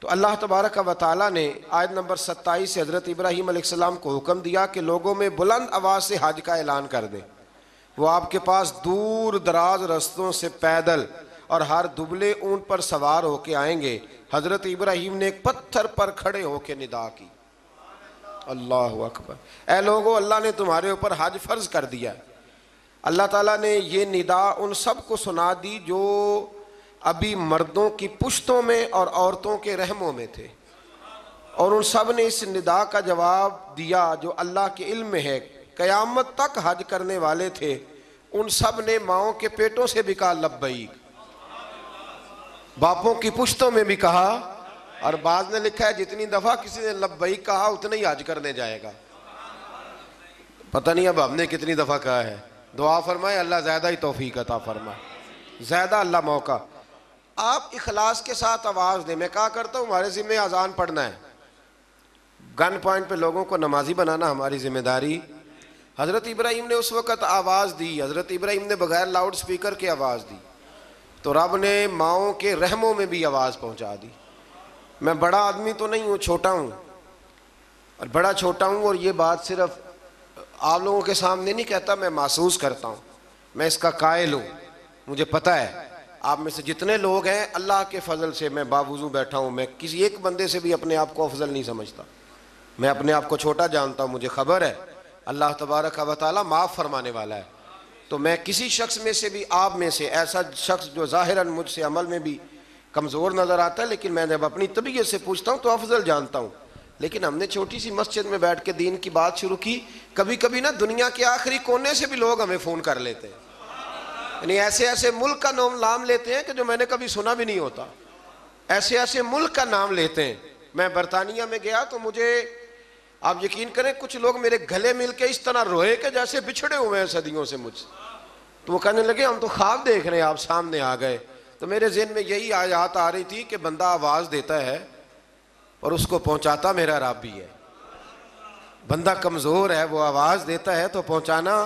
تو اللہ تبارک و تعالیٰ نے آیت نمبر 27 سے حضرت ابراہیم علیہ السلام کو حکم دیا کہ لوگوں میں بلند آواز سے حج کا اعلان کر دیں. وہ آپ کے پاس دور دراز رستوں سے پیدل اور ہر دبلے اونٹ پر سوار ہو کے آئیں گے. حضرت ابراہیم نے ایک پتھر پر کھڑے ہو کے ندا کی، اللہ اکبر، اے لوگو اللہ نے تمہارے اوپر حج فرض کر دیا. اللہ تعالیٰ نے یہ ندا ان سب کو سنا دی جو ابھی مردوں کی پشتوں میں اور عورتوں کے رحموں میں تھے، اور ان سب نے اس ندا کا جواب دیا جو اللہ کے علم میں ہے. قیامت تک حج کرنے والے تھے، ان سب نے ماؤں کے پیٹوں سے بھی کہا لبیک، باپوں کی پشتوں میں بھی کہا. اور بعض نے لکھا ہے جتنی دفعہ کسی نے لبیک کہا اتنا ہی حج کرنے جائے گا. پتہ نہیں اب ہم نے کتنی دفعہ کہا ہے. دعا فرمائے اللہ زیادہ ہی توفیق عطا فرمائے، زیادہ اللہ موقع. آپ اخلاص کے ساتھ آواز دیں. میں کہا کرتا ہوں ہمارے ذمہ اذان پڑھنا ہے، گن پوائنٹ پہ لوگوں کو نمازی بنانا ہماری ذمہ داری. حضرت ابراہیم نے اس وقت آواز دی، حضرت ابراہیم نے بغیر لاؤڈ سپیکر کے آواز دی، تو رب نے ماؤں کے رحموں میں بھی آواز پہنچا دی. میں بڑا آدمی تو نہیں ہوں، چھوٹا ہوں، اور بڑا چھوٹا ہوں، اور یہ بات صرف آپ لوگوں کے سامنے نہیں کہتا، میں محسوس کرتا ہوں، میں اس کا قائل ہوں. مجھے پتہ ہے آپ میں سے جتنے لوگ ہیں اللہ کے فضل سے میں باوضو بیٹھا ہوں، میں کسی ایک بندے سے بھی اپنے آپ کو افضل نہیں سمجھتا. میں اپنے آپ کو چھوٹا جانتا ہوں. مجھے خبر ہے اللہ تبارک و تعالیٰ معاف فرمانے والا ہے. تو میں کسی شخص میں سے بھی، آپ میں سے ایسا شخص جو ظاہراً مجھ سے عمل میں بھی کمزور نظر آتا ہے، لیکن میں جب اپنی طبیعت سے پوچھتا ہوں تو افضل جانتا ہوں. لیکن ہم نے چھوٹی سی مسجد میں بیٹھ کے دین کی بات شروع کی. کبھی کبھی نا دنیا کے آخری کونے سے بھی لوگ ہمیں فون کر لیتے ہیں، یعنی ایسے ایسے ملک کا نام لیتے ہیں کہ جو میں نے کبھی سنا بھی نہیں ہوتا. ایسے ایسے ملک کا نام لیتے ہیں. میں برطانیہ میں گیا تو مجھے آپ یقین کریں کچھ لوگ میرے گلے مل کے اس طرح روئے کہ جیسے بچھڑے ہوئے ہیں صدیوں سے مجھ سے. تو وہ کہنے لگے ہم تو خواب دیکھ رہے ہیں، آپ سامنے آ گئے. تو میرے ذہن میں یہی آیات آ رہی تھی کہ بندہ آواز دیتا ہے اور اس کو پہنچاتا میرا رب بھی ہے. بندہ کمزور ہے، وہ آواز دیتا ہے تو پہنچانا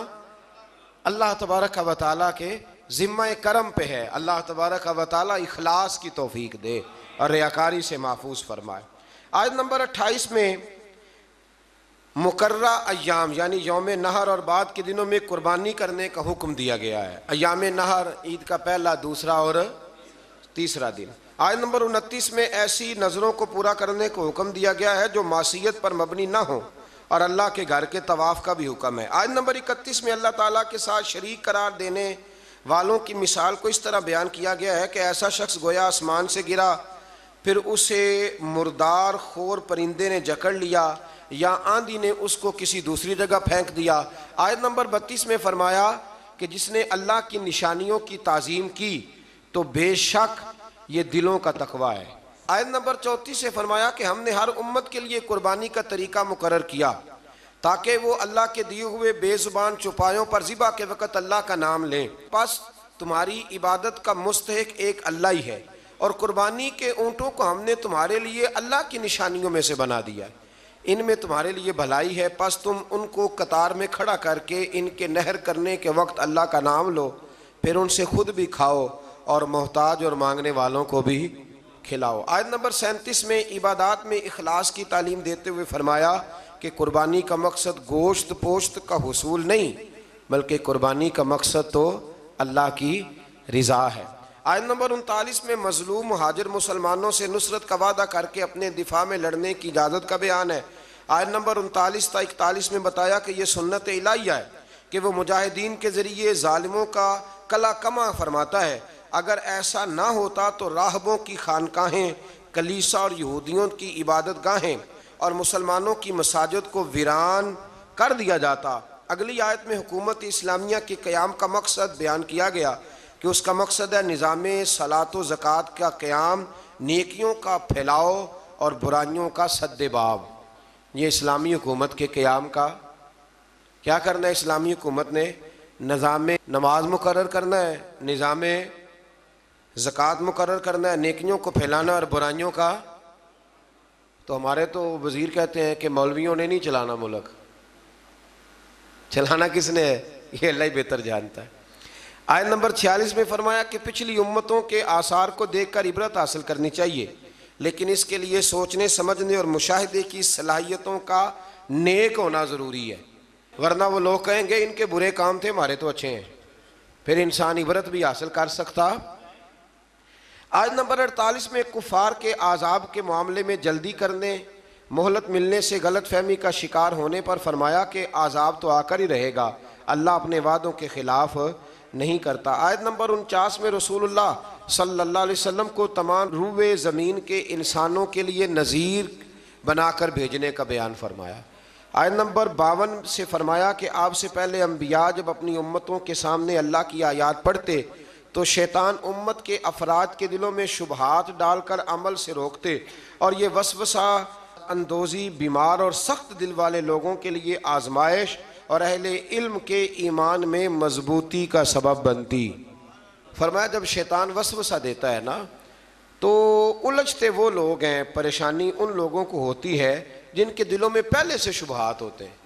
اللہ تبارک و تعالیٰ کے ذمہ کرم پہ ہے. اللہ تبارک و تعالیٰ اخلاص کی توفیق دے اور ریاکاری سے محفوظ فرمائے. آیت نمبر 28 میں مقررہ ایام یعنی یوم نحر اور بعد کے دنوں میں قربانی کرنے کا حکم دیا گیا ہے. ایام نحر عید کا پہلا، دوسرا اور تیسرا دن. آیت نمبر 29 میں ایسی نظروں کو پورا کرنے کو حکم دیا گیا ہے جو معصیت پر مبنی نہ ہو، اور اللہ کے گھر کے طواف کا بھی حکم ہے. آیت نمبر 31 میں اللہ تعالیٰ کے ساتھ شریک قرار دینے والوں کی مثال کو اس طرح بیان کیا گیا ہے کہ ایسا شخص گویا آسمان سے گرا، پھر اسے مردار خور پرندے نے جکڑ لیا، یا آندھی نے اس کو کسی دوسری جگہ پھینک دیا. آیت نمبر 32 میں فرمایا کہ جس نے اللہ کی نشانیوں کی تعظیم کی تو بے شک یہ دلوں کا تقویٰ ہے. آیت نمبر 34 سے فرمایا کہ ہم نے ہر امت کے لیے قربانی کا طریقہ مقرر کیا تاکہ وہ اللہ کے دیے ہوئے بے زبان چوپایوں پر ذبح کے وقت اللہ کا نام لیں۔ پس تمہاری عبادت کا مستحق ایک اللہ ہی ہے، اور قربانی کے اونٹوں کو ہم نے تمہارے لیے اللہ کی نشانیوں میں سے بنا دیا ہے، ان میں تمہارے لیے بھلائی ہے، پس تم ان کو قطار میں کھڑا کر کے ان کے نحر کرنے کے وقت اللہ کا نام لو، پھر ان سے خود بھی کھاؤ اور محتاج اور مانگنے والوں کو بھی کھلاؤ۔ آیت نمبر 37 میں عبادات میں اخلاص کی تعلیم دیتے ہوئے فرمایا کہ قربانی کا مقصد گوشت پوشت کا حصول نہیں، بلکہ قربانی کا مقصد تو اللہ کی رضا ہے۔ آیت نمبر 39 میں مظلوم مہاجر مسلمانوں سے نصرت کا وعدہ کر کے اپنے دفاع میں لڑنے کی اجازت کا بیان ہے۔ آیت نمبر 39 تا 41 میں بتایا کہ یہ سنت الہیہ ہے کہ وہ مجاہدین کے ذریعے ظالموں کا کلا کما فرماتا ہے۔ اگر ایسا نہ ہوتا تو راہبوں کی خانقاہیں، کلیسا اور یہودیوں کی عبادت گاہیں اور مسلمانوں کی مساجد کو ویران کر دیا جاتا۔ اگلی آیت میں حکومت اسلامیہ کے قیام کا مقصد بیان کیا گیا کہ اس کا مقصد ہے نظام صلاۃ و زکوٰۃ کا قیام، نیکیوں کا پھیلاؤ اور برائیوں کا سد باب۔ یہ اسلامی حکومت کے قیام کا کیا کرنا ہے؟ اسلامی حکومت نے نظام نماز مقرر کرنا ہے، نظام زکوٰۃ مقرر کرنا ہے، نیکیوں کو پھیلانا اور برائیوں کا۔ تو ہمارے تو وزیر کہتے ہیں کہ مولویوں نے نہیں چلانا ملک، چلانا کس نے ہے؟ یہ اللہ ہی بہتر جانتا ہے۔ آیت نمبر 46 میں فرمایا کہ پچھلی امتوں کے آثار کو دیکھ کر عبرت حاصل کرنی چاہیے، لیکن اس کے لیے سوچنے سمجھنے اور مشاہدے کی صلاحیتوں کا نیک ہونا ضروری ہے، ورنہ وہ لوگ کہیں گے ان کے برے کام تھے ہمارے تو اچھے ہیں، پھر انسان عبرت بھی حاصل کر سکتا۔ آیت نمبر 48 میں کفار کے عذاب کے معاملے میں جلدی کرنے، مہلت ملنے سے غلط فہمی کا شکار ہونے پر فرمایا کہ عذاب تو آ کر ہی رہے گا، اللہ اپنے وعدوں کے خلاف نہیں کرتا۔ آیت نمبر 49 میں رسول اللہ صلی اللہ علیہ وسلم کو تمام روئے زمین کے انسانوں کے لیے نذیر بنا کر بھیجنے کا بیان فرمایا۔ آیت نمبر 52 سے فرمایا کہ آپ سے پہلے انبیاء جب اپنی امتوں کے سامنے اللہ کی آیات پڑھتے تو شیطان امت کے افراد کے دلوں میں شبہات ڈال کر عمل سے روکتے، اور یہ وسوسہ اندوزی بیمار اور سخت دل والے لوگوں کے لیے آزمائش اور اہل علم کے ایمان میں مضبوطی کا سبب بنتی۔ فرمایا جب شیطان وسوسہ دیتا ہے نا تو الجھتے وہ لوگ ہیں، پریشانی ان لوگوں کو ہوتی ہے جن کے دلوں میں پہلے سے شبہات ہوتے ہیں،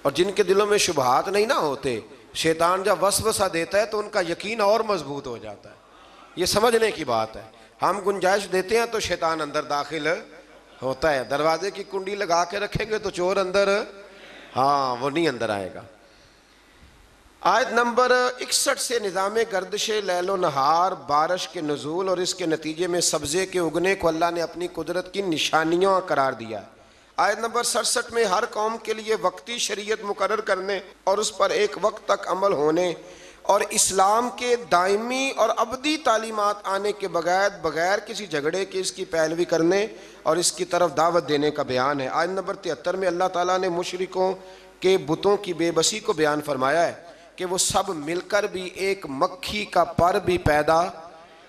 اور جن کے دلوں میں شبہات نہیں نہ ہوتے، شیطان جب وسوسہ دیتا ہے تو ان کا یقین اور مضبوط ہو جاتا ہے۔ یہ سمجھنے کی بات ہے، ہم گنجائش دیتے ہیں تو شیطان اندر داخل ہوتا ہے، دروازے کی کنڈی لگا کے رکھیں گے تو چور اندر وہ نہیں اندر آئے گا۔ آیت نمبر 61 سے نظام گردش لیل و نہار، بارش کے نزول اور اس کے نتیجے میں سبزے کے اگنے کو اللہ نے اپنی قدرت کی نشانیوں قرار دیا۔ آیت نمبر 67 میں ہر قوم کے لیے وقتی شریعت مقرر کرنے اور اس پر ایک وقت تک عمل ہونے اور اسلام کے دائمی اور ابدی تعلیمات آنے کے بغیر کسی جھگڑے کے اس کی پیروی کرنے اور اس کی طرف دعوت دینے کا بیان ہے۔ آیت نمبر 73 میں اللہ تعالیٰ نے مشرکوں کے بتوں کی بے بسی کو بیان فرمایا ہے کہ وہ سب مل کر بھی ایک مکھی کا پر بھی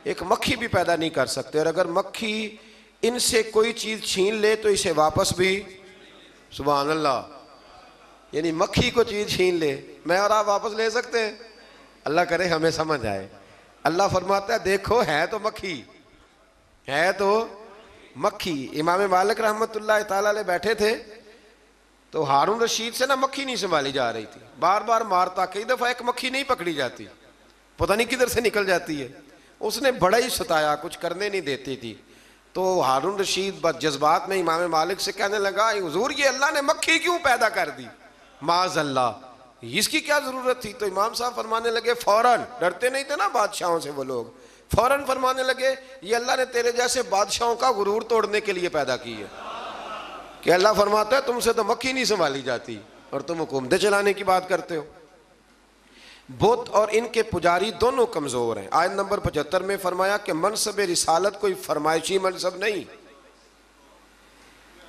ایک مکھی بھی پیدا نہیں کر سکتے، اور اگر مکھی ان سے کوئی چیز چھین لے تو اسے واپس بھی، سبحان اللہ، یعنی مکھی کو چیز چھین لے، میں اور آپ واپس لے سکتے ہیں؟ اللہ کرے ہمیں سمجھ آئے۔ اللہ فرماتا ہے دیکھو ہے تو مکھی۔ امام مالک رحمۃ اللہ تعالیٰ علیہ بیٹھے تھے تو ہارون رشید سے مکھی نہیں سنبھالی جا رہی تھی، بار بار مارتا، کئی دفعہ ایک مکھی نہیں پکڑی جاتی، پتہ نہیں کدھر سے نکل جاتی ہے، اس نے بڑا ہی ستایا، کچھ کرنے نہیں دیتی تھی۔ تو ہارون رشید جذبات میں امام مالک سے کہنے لگا حضور یہ اللہ نے مکھی کیوں پیدا کر دی؟ معاذ اللہ، اس کی کیا ضرورت تھی؟ تو امام صاحب فرمانے لگے فوراً، ڈرتے نہیں تھے نا بادشاہوں سے وہ لوگ، فوراً فرمانے لگے یہ اللہ نے تیرے جیسے بادشاہوں کا غرور توڑنے کے لیے پیدا کی ہے، کہ اللہ فرماتا ہے تم سے تو مکھی نہیں سنبھالی جاتی اور تم حکومتیں چلانے کی بات کرتے ہو۔ بت اور ان کے پجاری دونوں کمزور ہیں۔ آیت نمبر 75 میں فرمایا کہ منصب رسالت کوئی فرمائشی منصب نہیں،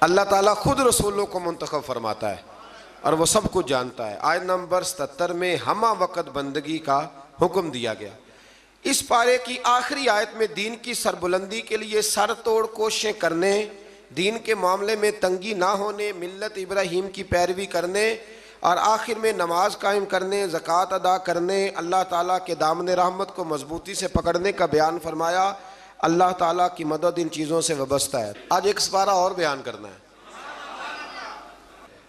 اللہ تعالیٰ خود رسولوں کو منتخب فرماتا ہے اور وہ سب کچھ جانتا ہے۔ آیت نمبر 77 میں ہمہ وقت بندگی کا حکم دیا گیا۔ اس پارے کی آخری آیت میں دین کی سربلندی کے لیے سر توڑ کوششیں کرنے دین کے معاملے میں تنگی نہ ہونے، ملت ابراہیم کی پیروی کرنے، اور آخر میں نماز قائم کرنے، زکوٰۃ ادا کرنے، اللہ تعالیٰ کے دامن رحمت کو مضبوطی سے پکڑنے کا بیان فرمایا۔ اللہ تعالیٰ کی مدد ان چیزوں سے وابستہ ہے۔ آج ایک سپارہ اور بیان کرنا ہے۔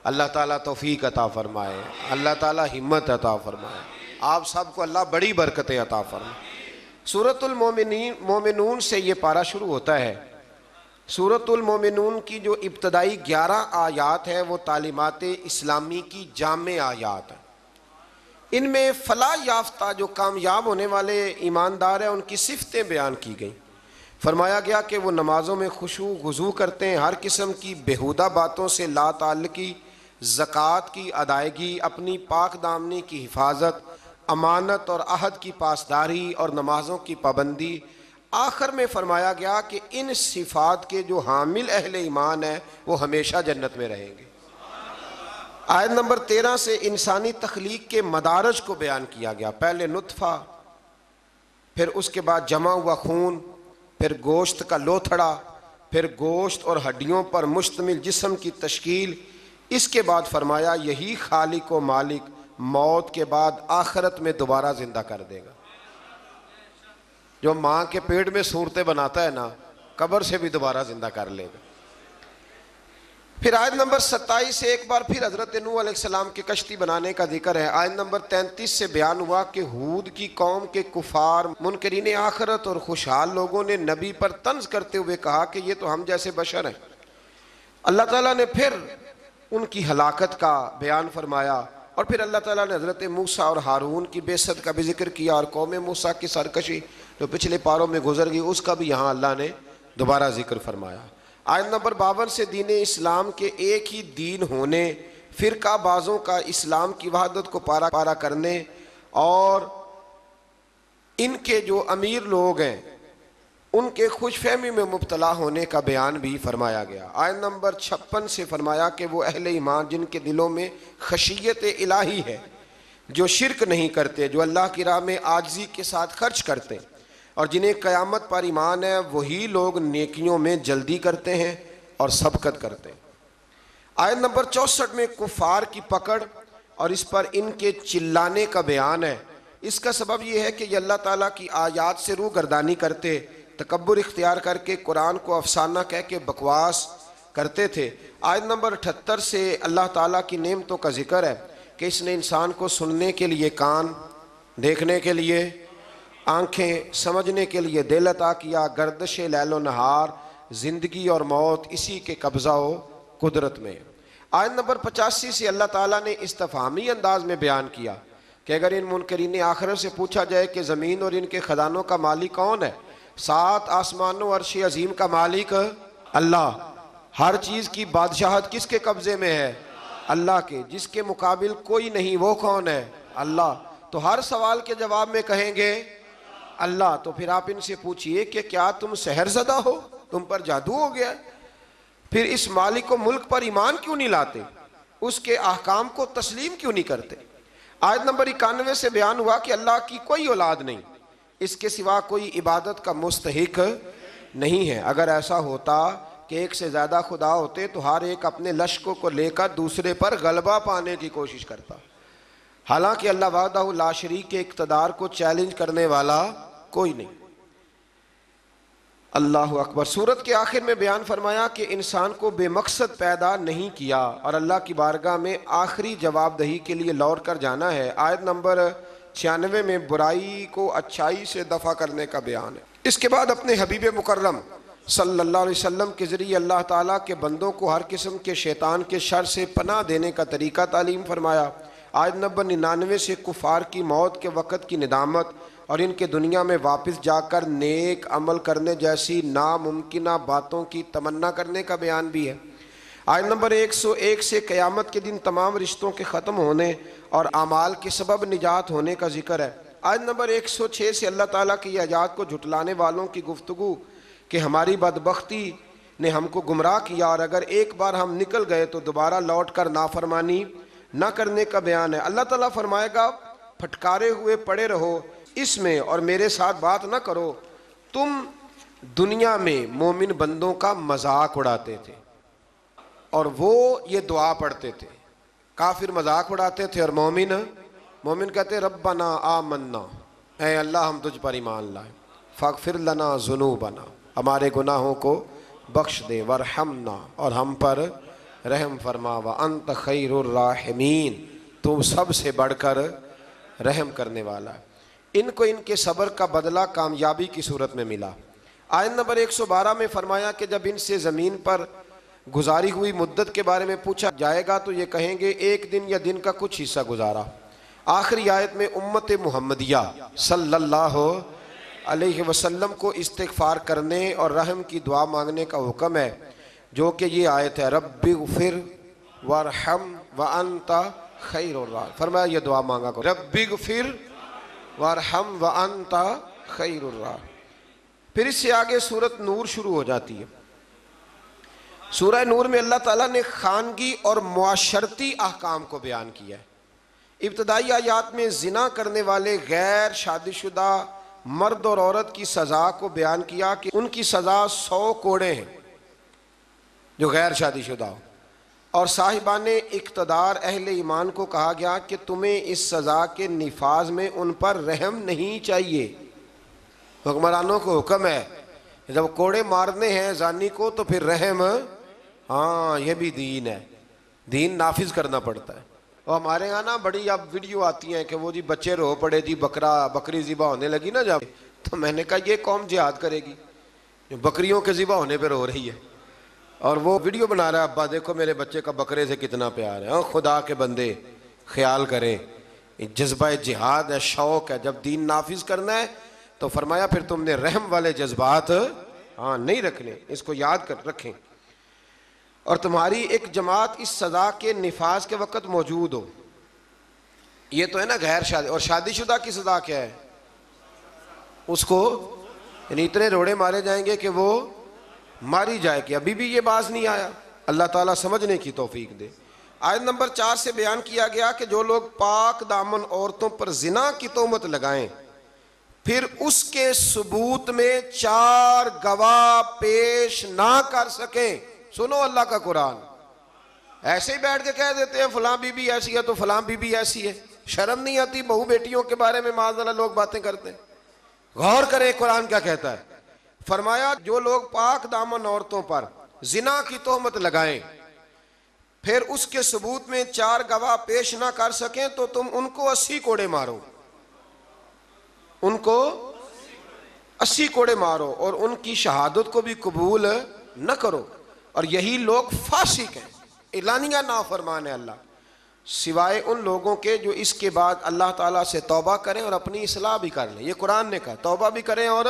اللہ تعالیٰ توفیق عطا فرمائے، اللہ تعالیٰ ہمت عطا فرمائے، آپ سب کو اللہ بڑی برکتیں عطا فرمائے۔ سورۃ المومنون سے یہ پارہ شروع ہوتا ہے۔ سورۃ المومنون کی جو ابتدائی 11 آیات ہے وہ تعلیمات اسلامی کی جامع آیات ہیں۔ ان میں فلاح یافتہ جو کامیاب ہونے والے ایماندار ہیں ان کی صفتیں بیان کی گئیں۔ فرمایا گیا کہ وہ نمازوں میں خشوع خضوع کرتے ہیں، ہر قسم کی بیہودہ باتوں سے لا تعلقی، زکوٰۃ کی ادائیگی، اپنی پاک دامنی کی حفاظت، امانت اور عہد کی پاسداری اور نمازوں کی پابندی۔ آخر میں فرمایا گیا کہ ان صفات کے جو حامل اہل ایمان ہیں وہ ہمیشہ جنت میں رہیں گے۔ آیت نمبر 13 سے انسانی تخلیق کے مدارج کو بیان کیا گیا۔ پہلے نطفہ، پھر اس کے بعد جمع ہوا خون، پھر گوشت کا لوتھڑا، پھر گوشت اور ہڈیوں پر مشتمل جسم کی تشکیل۔ اس کے بعد فرمایا یہی خالق و مالک موت کے بعد آخرت میں دوبارہ زندہ کر دے گا۔ جو ماں کے پیٹ میں صورتیں بناتا ہے نا، قبر سے بھی دوبارہ زندہ کر لے گا۔ پھر آیت نمبر 27 سے ایک بار پھر حضرت نوح علیہ السلام کے کشتی بنانے کا ذکر ہے۔ آیت نمبر 33 سے بیان ہوا کہ ہود کی قوم کے کفار، منکرین آخرت اور خوشحال لوگوں نے نبی پر طنز کرتے ہوئے کہا کہ یہ تو ہم جیسے بشر ہیں۔ اللہ تعالیٰ نے پھر ان کی ہلاکت کا بیان فرمایا، اور پھر اللہ تعالیٰ نے حضرت موسیٰ اور ہارون کی بعثت کا بھی ذکر کیا، اور قوم موسیٰ کی سرکشی جو پچھلے پاروں میں گزر گئی اس کا بھی یہاں اللہ نے دوبارہ ذکر فرمایا۔ آیت نمبر 52 سے دین اسلام کے ایک ہی دین ہونے، فرقہ بازوں کا اسلام کی وحدت کو پارا کرنے، اور ان کے جو امیر لوگ ہیں ان کے خوش فہمی میں مبتلا ہونے کا بیان بھی فرمایا گیا۔ آیت نمبر 56 سے فرمایا کہ وہ اہل ایمان جن کے دلوں میں خشیت الہی ہے، جو شرک نہیں کرتے، جو اللہ کی راہ میں عاجزی کے ساتھ خرچ کرتے، اور جنہیں قیامت پر ایمان ہے، وہی لوگ نیکیوں میں جلدی کرتے ہیں اور سبقت کرتے ہیں۔ آیت نمبر 64 میں کفار کی پکڑ اور اس پر ان کے چلانے کا بیان ہے۔ اس کا سبب یہ ہے کہ یہ اللہ تعالیٰ کی آیات سے روگردانی کرتے، تکبر اختیار کر کے قرآن کو افسانہ کہہ کے بکواس کرتے تھے۔ آیت نمبر 78 سے اللہ تعالیٰ کی نعمتوں کا ذکر ہے کہ اس نے انسان کو سننے کے لیے کان، دیکھنے کے لیے آنکھیں، سمجھنے کے لیے دل عطا کیا۔ گردش لیل و نہار، زندگی اور موت اسی کے قبضہ و قدرت میں۔ آیت نمبر 85 سے اللہ تعالیٰ نے استفہامی انداز میں بیان کیا کہ اگر ان منکرین آخرت سے پوچھا جائے کہ زمین اور ان کے خزانوں کا مالک کون ہے، 7 آسمانوں عرش عظیم کا مالک اللہ، ہر چیز کی بادشاہت کس کے قبضے میں ہے؟ اللہ کے، جس کے مقابل کوئی نہیں، وہ کون ہے؟ اللہ۔ تو ہر سوال کے جواب میں کہیں گے اللہ۔ تو پھر آپ ان سے پوچھئے کہ کیا تم سحر زدہ ہو، تم پر جادو ہو گیا؟ پھر اس مالک و ملک پر ایمان کیوں نہیں لاتے؟ اس کے احکام کو تسلیم کیوں نہیں کرتے؟ آیت نمبر 91 سے بیان ہوا کہ اللہ کی کوئی اولاد نہیں، اس کے سوا کوئی عبادت کا مستحق نہیں ہے۔ اگر ایسا ہوتا کہ ایک سے زیادہ خدا ہوتے تو ہر ایک اپنے لشکروں کو لے کر دوسرے پر غلبہ پانے کی کوشش کرتا، حالانکہ اللہ وحدہ لا شریک کے اقتدار کو چیلنج کرنے والا کوئی نہیں۔ اللہ اکبر۔ سورت کے آخر میں بیان فرمایا کہ انسان کو بے مقصد پیدا نہیں کیا اور اللہ کی بارگاہ میں آخری جواب دہی کے لیے لوٹ کر جانا ہے۔ آیت نمبر 96 میں برائی کو اچھائی سے دفع کرنے کا بیان ہے۔ اس کے بعد اپنے حبیب مکرم صلی اللہ علیہ وسلم کے ذریعے اللہ تعالیٰ کے بندوں کو ہر قسم کے شیطان کے شر سے پناہ دینے کا طریقہ تعلیم فرمایا۔ آیت نمبر 99 سے کفار کی موت کے وقت کی ندامت اور ان کے دنیا میں واپس جا کر نیک عمل کرنے جیسی ناممکنہ باتوں کی تمنا کرنے کا بیان بھی ہے۔ آیت نمبر 101 سے قیامت کے دن تمام رشتوں کے ختم ہونے اور اعمال کے سبب نجات ہونے کا ذکر ہے۔ آیت نمبر 106 سے اللہ تعالیٰ کی آیات کو جھٹلانے والوں کی گفتگو کہ ہماری بدبختی نے ہم کو گمراہ کیا اور اگر ایک بار ہم نکل گئے تو دوبارہ لوٹ کر نافرمانی نہ کرنے کا بیان ہے۔ اللہ تعالیٰ فرمائے گا پھٹکارے ہوئے پڑے رہو اس میں اور میرے ساتھ بات نہ کرو، تم دنیا میں مومن بندوں کا مذاق اڑاتے تھے اور وہ یہ دعا پڑھتے تھے. کافر مذاق اڑاتے تھے اور مومن کہتے ربنا آمنا، اے اللہ ہم تجھ پر ایمان لائے، فاغفر لنا ذنوبنا، ہمارے گناہوں کو بخش دے، ورحمنا، اور ہم پر رحم فرما، وانت خیر الراحمین، تو سب سے بڑھ کر رحم کرنے والا ہے. ان کو ان کے صبر کا بدلہ کامیابی کی صورت میں ملا. آیت نمبر 112 میں فرمایا کہ جب ان سے زمین پر گزاری ہوئی مدت کے بارے میں پوچھا جائے گا تو یہ کہیں گے ایک دن یا دن کا کچھ حصہ گزارا. آخری آیت میں امت محمدیہ صلی اللہ علیہ وسلم کو استغفار کرنے اور رحم کی دعا مانگنے کا حکم ہے، جو کہ یہ آیت ہے رب اغفر وارحم وانت خیر الراحمین. فرمایا یہ دعا مانگا کرو، رب اغفر وارحم وانت خیر الراحمین. پھر اس سے آگے سورۃ نور شروع ہو جاتی ہے. سورہ نور میں اللہ تعالیٰ نے خانگی اور معاشرتی احکام کو بیان کیا ہے. ابتدائی آیات میں زنا کرنے والے غیر شادی شدہ مرد اور عورت کی سزا کو بیان کیا کہ ان کی سزا 100 کوڑے ہیں جو غیر شادی شدہ ہو، اور صاحبان اقتدار اہل ایمان کو کہا گیا کہ تمہیں اس سزا کے نفاذ میں ان پر رحم نہیں چاہیے. حکمرانوں کو حکم ہے جب کوڑے مارنے ہیں زانی کو تو پھر رحم، ہاں یہ بھی دین ہے، دین نافذ کرنا پڑتا ہے. اور ہمارے یہاں نا بڑی اب ویڈیو آتی ہیں کہ وہ جی بچے رو پڑے جی بکری ذبح ہونے لگی نا جب، تو میں نے کہا یہ قوم جہاد کرے گی جو بکریوں کے ذبح ہونے پہ رو رہی ہے، اور وہ ویڈیو بنا رہا ہے ابا دیکھو میرے بچے کا بکرے سے کتنا پیار ہے. خدا کے بندے خیال کریں، جذبہ جہاد ہے، شوق ہے. جب دین نافذ کرنا ہے تو فرمایا پھر تم نے رحم والے جذبات نہیں رکھنے، اس کو یاد کر رکھیں. اور تمہاری ایک جماعت اس سزا کے نفاذ کے وقت موجود ہو. یہ تو ہے نا غیر شادی. اور شادی شدہ کی سزا کیا ہے؟ اس کو یعنی اتنے روڑے مارے جائیں گے کہ وہ ماری جائے کہ ابھی بھی یہ باز نہیں آیا. اللہ تعالیٰ سمجھنے کی توفیق دے. آیت نمبر 4 سے بیان کیا گیا کہ جو لوگ پاک دامن عورتوں پر زنا کی تہمت لگائیں پھر اس کے ثبوت میں 4 گواہ پیش نہ کر سکیں. سنو اللہ کا قرآن، ایسے ہی بیٹھ کے کہہ دیتے ہیں فلاں بی بی ایسی ہے تو فلاں بی بی ایسی ہے. شرم نہیں آتی بہو بیٹیوں کے بارے میں معاذ اللہ لوگ باتیں کرتے ہیں؟ غور کریں قرآن کیا کہتا ہے. فرمایا جو لوگ پاک دامن عورتوں پر زنا کی تہمت لگائیں پھر اس کے ثبوت میں 4 گواہ پیش نہ کر سکیں تو تم ان کو 80 کوڑے مارو، ان کو 80 کوڑے مارو اور ان کی شہادت کو بھی قبول نہ کرو. اور یہی لوگ فاسق ہیں، اعلانیہ نافرمان ہے اللہ، سوائے ان لوگوں کے جو اس کے بعد اللہ تعالیٰ سے توبہ کریں اور اپنی اصلاح بھی کر لیں. یہ قرآن نے کہا توبہ بھی کریں. اور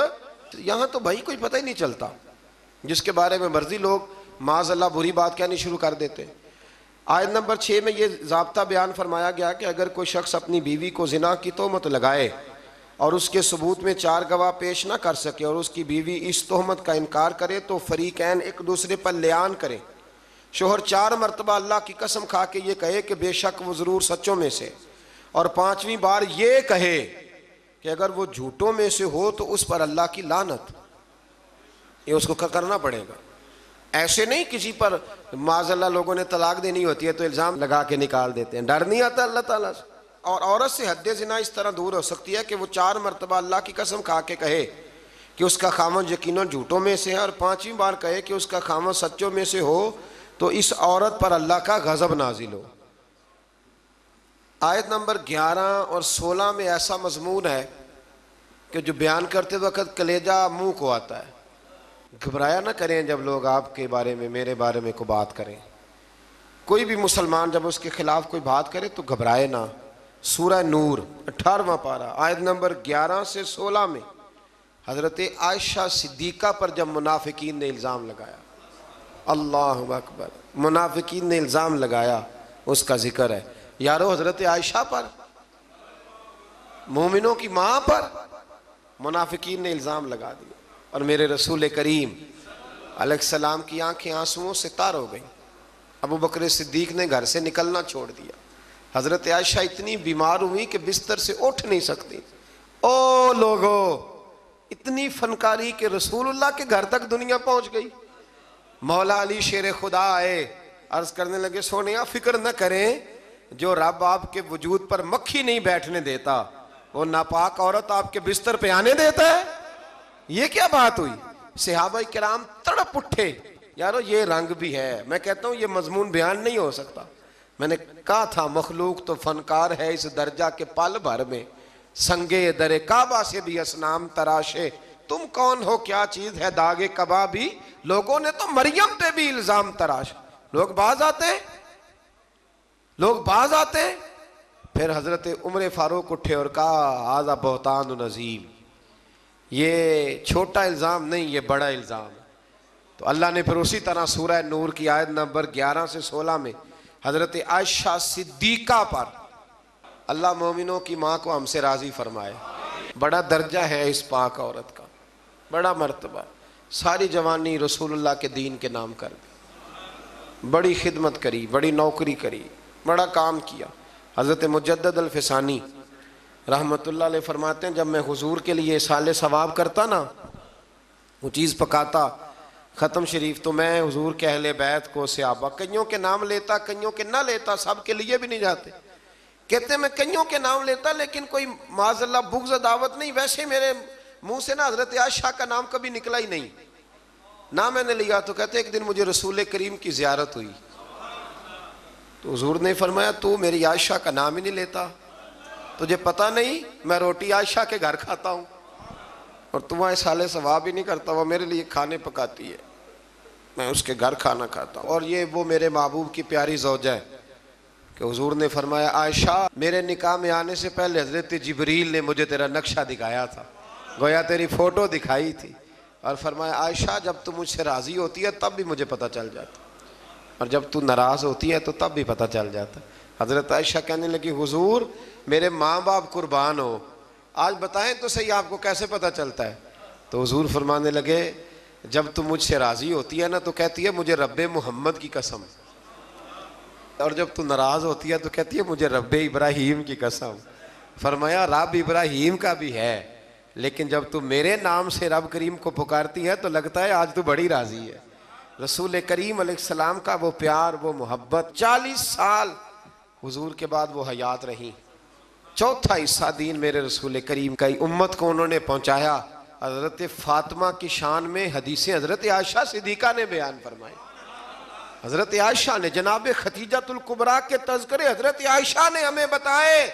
یہاں تو بھائی کوئی پتہ ہی نہیں چلتا، جس کے بارے میں مرضی لوگ معاذ اللہ بری بات کہنی شروع کر دیتے. آیت نمبر 6 میں یہ ضابطہ بیان فرمایا گیا کہ اگر کوئی شخص اپنی بیوی کو زنا کی تہمت لگائے اور اس کے ثبوت میں 4 گواہ پیش نہ کر سکے اور اس کی بیوی اس تہمت کا انکار کرے تو فریقین ایک دوسرے پر لیان کریں. شوہر 4 مرتبہ اللہ کی قسم کھا کے یہ کہے کہ بے شک وہ ضرور سچوں میں سے، اور 5ویں بار یہ کہے کہ اگر وہ جھوٹوں میں سے ہو تو اس پر اللہ کی لعنت. یہ اس کو کرنا پڑے گا. ایسے نہیں کسی پر معاذ اللہ لوگوں نے طلاق دینی ہوتی ہے تو الزام لگا کے نکال دیتے ہیں، ڈر نہیں آتا اللہ تعالیٰ سے. اور عورت سے حد زنا اس طرح دور ہو سکتی ہے کہ وہ 4 مرتبہ اللہ کی قسم کھا کے کہے کہ اس کا خامن یقیناً جھوٹوں میں سے ہے، اور 5ویں بار کہے کہ اس کا خامن سچوں میں سے ہو تو اس عورت پر اللہ کا غضب نازل ہو. آیت نمبر 11 اور 16 میں ایسا مضمون ہے کہ جو بیان کرتے وقت کلیجہ منہ کو آتا ہے. گھبرایا نہ کریں جب لوگ آپ کے بارے میں میرے بارے میں کوئی بات کریں. کوئی بھی مسلمان جب اس کے خلاف کوئی بات کرے تو گھبرائے نہ. سورہ نور 18واں پارہ آیت نمبر 11 سے 16 میں حضرت عائشہ صدیقہ پر جب منافقین نے الزام لگایا، اللہ اکبر، منافقین نے الزام لگایا، اس کا ذکر ہے. یارو حضرت عائشہ پر، مومنوں کی ماں پر منافقین نے الزام لگا دیا، اور میرے رسول کریم علیہ السلام کی آنکھیں آنسوؤں سے تار ہو گئیں. ابو بکر صدیق نے گھر سے نکلنا چھوڑ دیا. حضرت عائشہ اتنی بیمار ہوئی کہ بستر سے اٹھ نہیں سکتی. او لوگو، اتنی فنکاری کہ رسول اللہ کے گھر تک دنیا پہنچ گئی. مولا علی شیر خدا آئے, عرض کرنے لگے سونیا فکر نہ کریں, جو رب آپ کے وجود پر مکھی نہیں بیٹھنے دیتا وہ ناپاک عورت آپ کے بستر پہ آنے دیتا ہے. یہ کیا بات ہوئی؟ صحابہ کرام تڑپ اٹھے, یارو یہ رنگ بھی ہے. میں کہتا ہوں یہ مضمون بیان نہیں ہو سکتا. میں نے کہا تھا مخلوق تو فنکار ہے اس درجہ کے پل بھر میں, سنگے در کعبہ سے بھی اسنام تراشے, تم کون ہو کیا چیز ہے داغے کبابی, لوگوں نے تو مریم پہ بھی الزام تراش. لوگ باز آتے ہیں. پھر حضرت عمر فاروق اٹھے اور کہا ھذا بہتان عظیم, یہ چھوٹا الزام نہیں, یہ بڑا الزام ہے. تو اللہ نے پھر اسی طرح سورہ نور کی آیت نمبر 11 سے 16 میں حضرت عائشہ صدیقہ پر, اللہ مومنوں کی ماں کو ہم سے راضی فرمائے. بڑا درجہ ہے اس پاک عورت کا, بڑا مرتبہ. ساری جوانی رسول اللہ کے دین کے نام کر دی, بڑی خدمت کری, بڑی نوکری کری, بڑا کام کیا. حضرت مجدد الفسانی رحمت اللہ علیہ فرماتے ہیں جب میں حضور کے لیے سال ثواب کرتا نا, وہ چیز پکاتا ختم شریف, تو میں حضور کے اہل بیت کو صحابہ کئیوں کے نام لیتا, کئیوں کے نہ لیتا, سب کے لیے بھی نہیں جاتے. کہتے ہیں میں کئیوں کے نام لیتا لیکن کوئی معاذ اللہ بغض دعوت نہیں. ویسے میرے منہ سے نا حضرت عائشہ کا نام کبھی نکلا ہی نہیں, نہ میں نے لیا. تو کہتے ایک دن مجھے رسول کریم کی زیارت ہوئی تو حضور نے فرمایا تو میری عائشہ کا نام ہی نہیں لیتا, تجھے پتہ نہیں میں روٹی عائشہ کے گھر کھاتا ہوں اور تم وہاں سال ثواب ہی نہیں کرتا. وہ میرے لیے کھانے پکاتی ہے, میں اس کے گھر کھانا کھاتا ہوں. اور یہ وہ میرے محبوب کی پیاری زوجہ ہے کہ حضور نے فرمایا عائشہ میرے نکاح میں آنے سے پہلے حضرت جبریل نے مجھے تیرا نقشہ دکھایا تھا, گویا تیری فوٹو دکھائی تھی, اور فرمایا عائشہ جب تو مجھ سے راضی ہوتی ہے تب بھی مجھے پتہ چل جاتا, اور جب تو ناراض ہوتی ہے تو تب بھی پتہ چل جاتا. حضرت عائشہ کہنے لگی حضور میرے ماں باپ قربان ہو, آج بتائیں تو صحیح آپ کو کیسے پتہ چلتا ہے؟ تو حضور فرمانے لگے جب تو مجھ سے راضی ہوتی ہے نا تو کہتی ہے مجھے رب محمد کی قسم, اور جب تو ناراض ہوتی ہے تو کہتی ہے مجھے رب ابراہیم کی قسم. فرمایا رب ابراہیم کا بھی ہے, لیکن جب تو میرے نام سے رب کریم کو پکارتی ہے تو لگتا ہے آج تو بڑی راضی ہے. رسول کریم علیہ السلام کا وہ پیار, وہ محبت. 40 سال حضور کے بعد وہ حیات رہیں, چوتھا حصہ دین میرے رسول کریم کا امت کو انہوں نے پہنچایا. حضرت فاطمہ کی شان میں حدیثیں حضرت عائشہ صدیقہ نے بیان فرمائی. حضرت عائشہ نے, جناب ختیجۃ الکبریٰ کے تذکرے حضرت عائشہ نے ہمیں بتائے.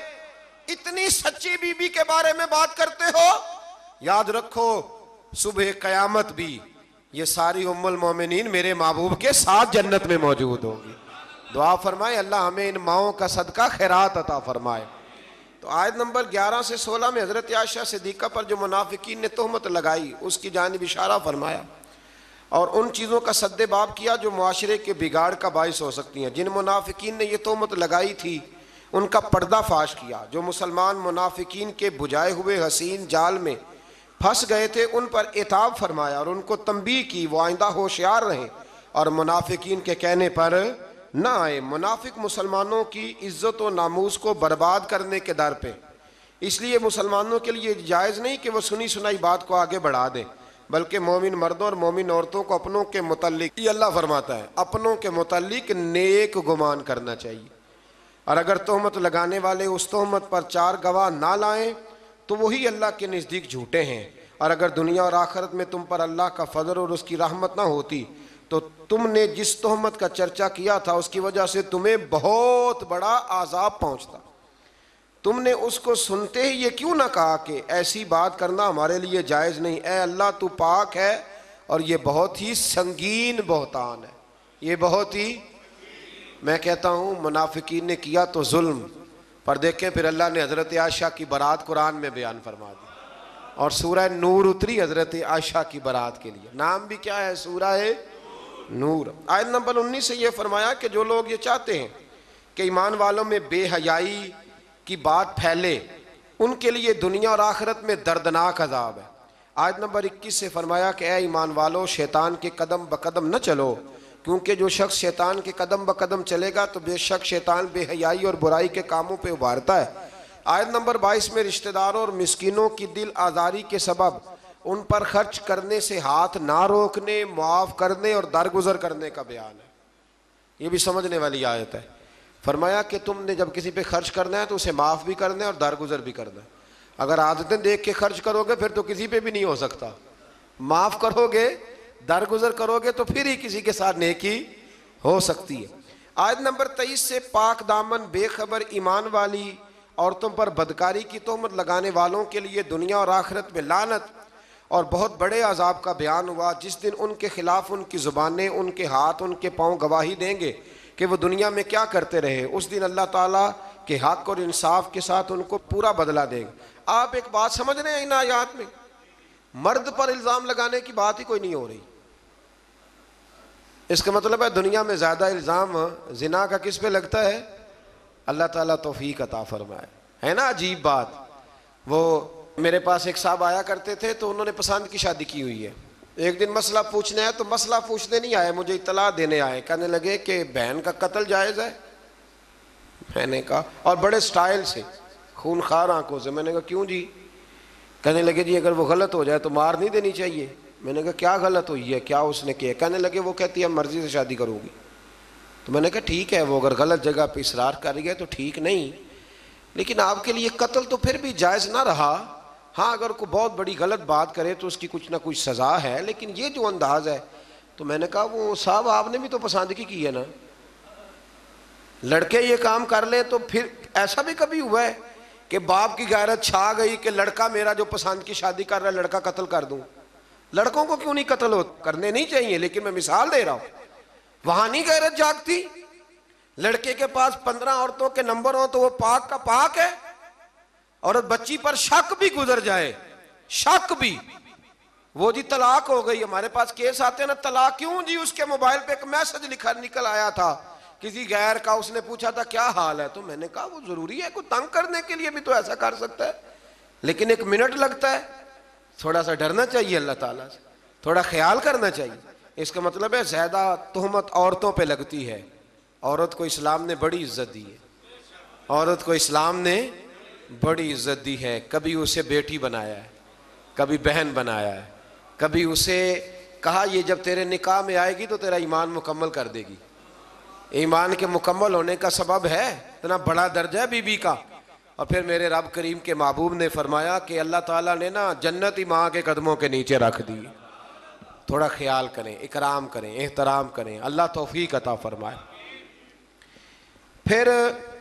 اتنی سچی بی بی کے بارے میں بات کرتے ہو, یاد رکھو صبح قیامت بھی یہ ساری ام المومنین میرے محبوب کے ساتھ جنت میں موجود ہوگی. دعا فرمائے اللہ ہمیں ان ماؤں کا صدقہ خیرات عطا فرمائے. تو آیت نمبر 11 سے 16 میں حضرت عائشہ صدیقہ پر جو منافقین نے تہمت لگائی اس کی جانب اشارہ فرمایا, اور ان چیزوں کا سد باب کیا جو معاشرے کے بگاڑ کا باعث ہو سکتی ہیں. جن منافقین نے یہ تہمت لگائی تھی ان کا پردہ فاش کیا. جو مسلمان منافقین کے بجھائے ہوئے حسین جال میں پھنس گئے تھے ان پر عتاب فرمایا اور ان کو تنبیہ کی وہ آئندہ ہوشیار رہیں اور منافقین کے کہنے پر نہ آئے. منافق مسلمانوں کی عزت و ناموس کو برباد کرنے کے در پہ, اس لیے مسلمانوں کے لیے جائز نہیں کہ وہ سنی سنائی بات کو آگے بڑھا دیں, بلکہ مومن مردوں اور مومن عورتوں کو اپنوں کے متعلق, یہ اللہ فرماتا ہے, اپنوں کے متعلق نیک گمان کرنا چاہیے. اور اگر تہمت لگانے والے اس تہمت پر 4 گواہ نہ لائیں تو وہی اللہ کے نزدیک جھوٹے ہیں. اور اگر دنیا اور آخرت میں تم پر اللہ کا فضل اور اس کی رحمت نہ ہوتی تو تم نے جس تہمت کا چرچا کیا تھا اس کی وجہ سے تمہیں بہت بڑا عذاب پہنچتا. تم نے اس کو سنتے ہی یہ کیوں نہ کہا کہ ایسی بات کرنا ہمارے لیے جائز نہیں. اے اللہ تو پاک ہے اور یہ بہت ہی سنگین بہتان ہے, یہ بہت ہی, میں کہتا ہوں منافقین نے کیا تو ظلم, پر دیکھیں پھر اللہ نے حضرت عائشہ کی برات قرآن میں بیان فرما دی اور سورہ نور اتری حضرت عائشہ کی برات کے لیے. نام بھی کیا ہے؟ سورہ نور. آیت نمبر 19 سے یہ فرمایا کہ جو لوگ یہ چاہتے ہیں کہ ایمان والوں میں بے حیائی کی بات پھیلے ان کے لیے دنیا اور آخرت میں دردناک عذاب ہے. آیت نمبر 21 سے فرمایا کہ اے ایمان والو شیطان کے قدم بقدم نہ چلو, کیونکہ جو شخص شیطان کے قدم بقدم چلے گا تو بے شک شیطان بے حیائی اور برائی کے کاموں پہ ابھارتا ہے. آیت نمبر 22 میں رشتہ داروں اور مسکینوں کی دل آزاری کے سبب ان پر خرچ کرنے سے ہاتھ نہ روکنے، معاف کرنے اور درگزر کرنے کا بیان ہے۔ یہ بھی سمجھنے والی آیت ہے۔ فرمایا کہ تم نے جب کسی پہ خرچ کرنا ہے تو اسے معاف بھی کرنا ہے اور درگزر بھی کرنا ہے۔ اگر عادتیں دیکھ کے خرچ کرو گے پھر تو کسی پہ بھی نہیں ہو سکتا، معاف کرو گے، درگزر کرو گے تو پھر ہی کسی کے ساتھ نیکی ہو سکتی ہے۔ آیت نمبر 23 سے پاک دامن بے خبر ایمان والی عورتوں پر بدکاری کی تہمت لگانے والوں کے لیے دنیا اور آخرت میں لعنت اور بہت بڑے عذاب کا بیان ہوا، جس دن ان کے خلاف ان کی زبانیں، ان کے ہاتھ، ان کے پاؤں گواہی دیں گے کہ وہ دنیا میں کیا کرتے رہے۔ اس دن اللہ تعالیٰ کے حق اور انصاف کے ساتھ ان کو پورا بدلہ دے گا۔ آپ ایک بات سمجھ رہے ہیں ان آیات میں، مرد پر الزام لگانے کی بات ہی کوئی نہیں ہو رہی۔ اس کا مطلب ہے دنیا میں زیادہ الزام زنا کا کس پہ لگتا ہے؟ اللہ تعالیٰ توفیق عطا فرمائے۔ ہے نا عجیب بات۔ وہ میرے پاس ایک صاحب آیا کرتے تھے تو انہوں نے پسند کی شادی کی ہوئی ہے۔ ایک دن مسئلہ پوچھنے آئے تو مسئلہ پوچھنے نہیں آئے، مجھے اطلاع دینے آئے۔ کہنے لگے کہ بہن کا قتل جائز ہے؟ میں نے کہا، اور بڑے سٹائل سے، خون خار آنکھوں سے۔ میں نے کہا کیوں جی؟ کہنے لگے جی اگر وہ غلط ہو جائے تو مار نہیں دینی چاہیے۔ میں نے کہا کیا غلط ہوئی ہے، کیا اس نے کیا؟ کہنے لگے وہ کہتی ہے مرضی سے شادی کروں گی۔ تو میں نے کہا ٹھیک ہے، وہ اگر غلط جگہ پہ اصرار کر رہی ہے تو ٹھیک نہیں، لیکن آپ کے لیے قتل تو پھر بھی جائز نہ رہا۔ ہاں اگر کوئی بہت بڑی غلط بات کرے تو اس کی کچھ نہ کچھ سزا ہے، لیکن یہ جو انداز ہے۔ تو میں نے کہا وہ صاحب آپ نے بھی تو پسند کی ہے نا، لڑکے یہ کام کر لیں تو پھر ایسا بھی کبھی ہوا ہے کہ باپ کی غیرت چھا گئی کہ لڑکا میرا جو پسند کی شادی کر رہا ہے لڑکا قتل کر دوں؟ لڑکوں کو کیوں نہیں قتل کرنے نہیں چاہیے، لیکن میں مثال دے رہا ہوں، وہاں نہیں غیرت جاگتی؟ لڑکے کے پاس 15 عورتوں کے نمبر ہوں تو وہ پاک کا پاک ہے، اور بچی پر شک بھی گزر جائے، شک بھی، وہ جی طلاق ہو گئی، ہمارے پاس کیس آتے ہیں نا، طلاق کیوں جی؟ اس کے موبائل پہ ایک میسج نکل آیا تھا کسی غیر کا، اس نے پوچھا تھا کیا حال ہے؟ تو میں نے کہا وہ ضروری ہے، کوئی تنگ کرنے کے لیے بھی تو ایسا کر سکتا ہے، لیکن 1 منٹ لگتا ہے۔ تھوڑا سا ڈرنا چاہیے اللہ تعالیٰ سے، تھوڑا خیال کرنا چاہیے۔ اس کا مطلب ہے زیادہ تہمت عورتوں پہ لگتی ہے۔ عورت کو اسلام نے بڑی عزت دی ہے، عورت کو اسلام نے بڑی عزت دی ہے۔ کبھی اسے بیٹی بنایا ہے، کبھی بہن بنایا ہے، کبھی اسے کہا یہ جب تیرے نکاح میں آئے گی تو تیرا ایمان مکمل کر دے گی۔ ایمان کے مکمل ہونے کا سبب ہے اتنا بڑا درجہ ہے بی بی کا۔ اور پھر میرے رب کریم کے محبوب نے فرمایا کہ اللہ تعالیٰ نے نا جنت ہی ماں کے قدموں کے نیچے رکھ دی۔ تھوڑا خیال کریں، اکرام کریں، احترام کریں، اللہ توفیق عطا فرمائے۔ پھر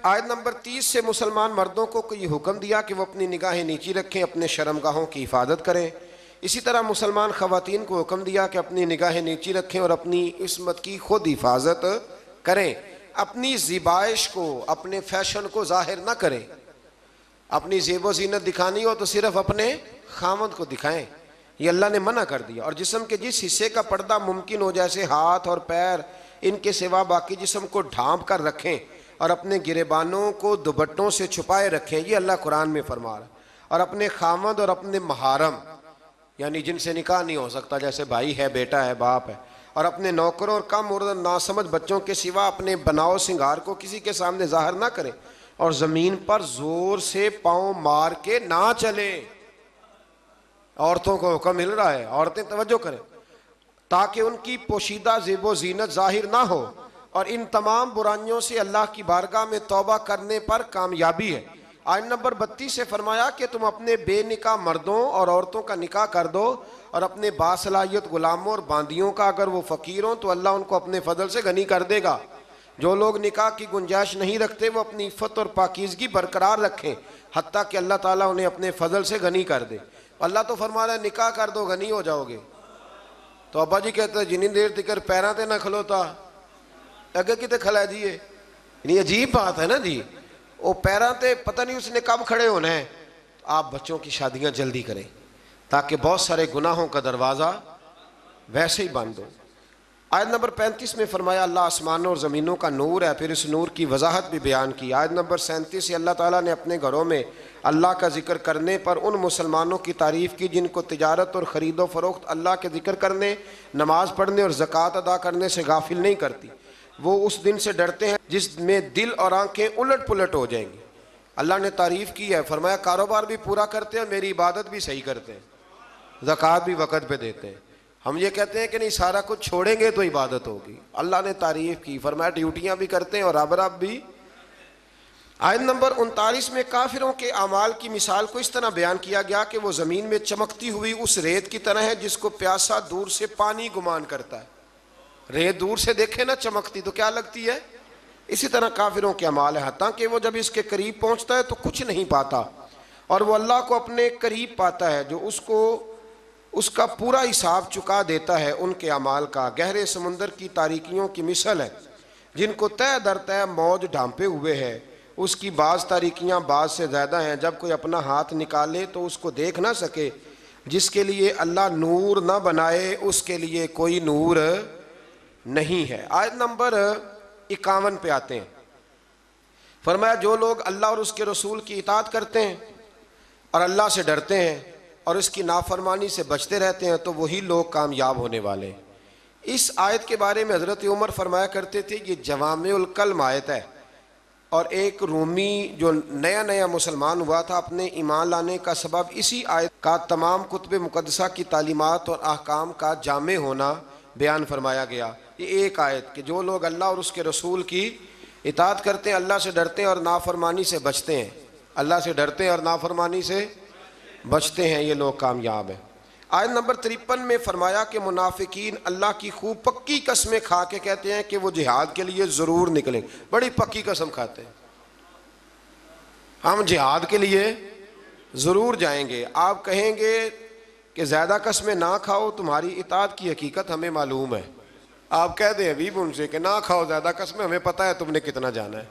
آیت نمبر 30 سے مسلمان مردوں کو یہ حکم دیا کہ وہ اپنی نگاہیں نیچی رکھیں، اپنے شرمگاہوں کی حفاظت کریں۔ اسی طرح مسلمان خواتین کو حکم دیا کہ اپنی نگاہیں نیچی رکھیں اور اپنی عصمت کی خود حفاظت کریں، اپنی زیبائش کو، اپنے فیشن کو ظاہر نہ کریں۔ اپنی زیب و زینت دکھانی ہو تو صرف اپنے خاوند کو دکھائیں، یہ اللہ نے منع کر دیا۔ اور جسم کے جس حصے کا پردہ ممکن ہو جیسے ہاتھ اور پیر، ان کے سوا باقی جسم کو ڈھانپ کر رکھیں اور اپنے گریبانوں کو دوپٹوں سے چھپائے رکھیں، یہ اللہ قرآن میں فرما رہا ہے۔ اور اپنے خاوند اور اپنے محارم یعنی جن سے نکاح نہیں ہو سکتا، جیسے بھائی ہے، بیٹا ہے، باپ ہے، اور اپنے نوکروں اور کم اور ناسمجھ بچوں کے سوا اپنے بناؤ سنگار کو کسی کے سامنے ظاہر نہ کریں، اور زمین پر زور سے پاؤں مار کے نہ چلیں۔ عورتوں کو حکم مل رہا ہے، عورتیں توجہ کریں، تاکہ ان کی پوشیدہ زیب و زینت ظاہر نہ ہو، اور ان تمام برائیوں سے اللہ کی بارگاہ میں توبہ کرنے پر کامیابی ہے۔ آیت نمبر 32 سے فرمایا کہ تم اپنے بے نکاح مردوں اور عورتوں کا نکاح کر دو، اور اپنے باصلاحیت غلاموں اور باندیوں کا، اگر وہ فقیر ہوں تو اللہ ان کو اپنے فضل سے غنی کر دے گا۔ جو لوگ نکاح کی گنجائش نہیں رکھتے وہ اپنی عفت اور پاکیزگی برقرار رکھیں، حتیٰ کہ اللہ تعالیٰ انہیں اپنے فضل سے غنی کر دے۔ اللہ تو فرما رہا ہے نکاح کر دو غنی ہو جاؤ گے۔ تو ابا جی کہتے ہیں جنی دیر تکر پیراں تے نہ کھلوتا اگے کتے کھلا دیئے، یعنی عجیب بات ہے نا جی، وہ پیراں تے پتہ نہیں اس نے کب کھڑے ہونا ہے۔ آپ بچوں کی شادیاں جلدی کریں تاکہ بہت سارے گناہوں کا دروازہ ویسے ہی بند ہو۔ آیت نمبر 35 میں فرمایا اللہ آسمانوں اور زمینوں کا نور ہے، پھر اس نور کی وضاحت بھی بیان کی۔ آیت نمبر 37 سے اللہ تعالیٰ نے اپنے گھروں میں اللہ کا ذکر کرنے پر ان مسلمانوں کی تعریف کی جن کو تجارت اور خرید و فروخت اللہ کے ذکر کرنے، نماز پڑھنے اور زکوٰۃ ادا کرنے سے غافل نہیں کرتی۔ وہ اس دن سے ڈرتے ہیں جس میں دل اور آنکھیں الٹ پلٹ ہو جائیں گی۔ اللہ نے تعریف کی ہے، فرمایا کاروبار بھی پورا کرتے ہیں، میری عبادت بھی صحیح کرتے ہیں، زکوٰۃ بھی وقت پہ دیتے ہیں. ہم یہ کہتے ہیں کہ نہیں سارا کچھ چھوڑیں گے تو عبادت ہوگی. اللہ نے تعریف کی، فرمایا ڈیوٹیاں بھی کرتے ہیں اور رب رب بھی. آیت نمبر 39 میں کافروں کے اعمال کی مثال کو اس طرح بیان کیا گیا کہ وہ زمین میں چمکتی ہوئی اس ریت کی طرح ہے جس کو پیاسا دور سے پانی گمان کرتا ہے. ریت دور سے دیکھے نا چمکتی تو کیا لگتی ہے؟ اسی طرح کافروں کے اعمال ہے، حتیٰ کہ وہ جب اس کے قریب پہنچتا ہے تو کچھ نہیں پاتا، اور وہ اللہ کو اپنے قریب پاتا ہے جو اس کا پورا حساب چکا دیتا ہے. ان کے اعمال کا گہرے سمندر کی تاریکیوں کی مثل ہے جن کو تہ در تہ موج ڈھانپے ہوئے ہے. اس کی بعض تاریکیاں بعض سے زیادہ ہیں، جب کوئی اپنا ہاتھ نکالے تو اس کو دیکھ نہ سکے. جس کے لیے اللہ نور نہ بنائے اس کے لیے کوئی نور نہیں ہے. آیت نمبر 51 پہ آتے ہیں. فرمایا جو لوگ اللہ اور اس کے رسول کی اطاعت کرتے ہیں اور اللہ سے ڈرتے ہیں اور اس کی نافرمانی سے بچتے رہتے ہیں تو وہی لوگ کامیاب ہونے والے ہیں. اس آیت کے بارے میں حضرت عمر فرمایا کرتے تھے یہ جوامع الکلم آیت ہے، اور ایک رومی جو نیا نیا مسلمان ہوا تھا اپنے ایمان لانے کا سبب اسی آیت کا تمام کتب مقدسہ کی تعلیمات اور احکام کا جامع ہونا بیان فرمایا گیا. یہ ایک آیت کہ جو لوگ اللہ اور اس کے رسول کی اطاعت کرتے ہیں، اللہ سے ڈرتے ہیں اور نافرمانی سے بچتے ہیں، اللہ سے ڈرتے ہیں اور نافرمانی سے بچتے ہیں، یہ لوگ کامیاب ہیں. آیت نمبر 53 میں فرمایا کہ منافقین اللہ کی خوب پکی قسمیں کھا کے کہتے ہیں کہ وہ جہاد کے لیے ضرور نکلیں. بڑی پکی قسم کھاتے ہیں، ہم جہاد کے لیے ضرور جائیں گے. آپ کہیں گے کہ زیادہ قسمیں نہ کھاؤ، تمہاری اطاعت کی حقیقت ہمیں معلوم ہے. آپ کہہ دیں حبیب ان سے کہ نہ کھاؤ زیادہ قسمیں، ہمیں پتہ ہے تم نے کتنا جانا ہے.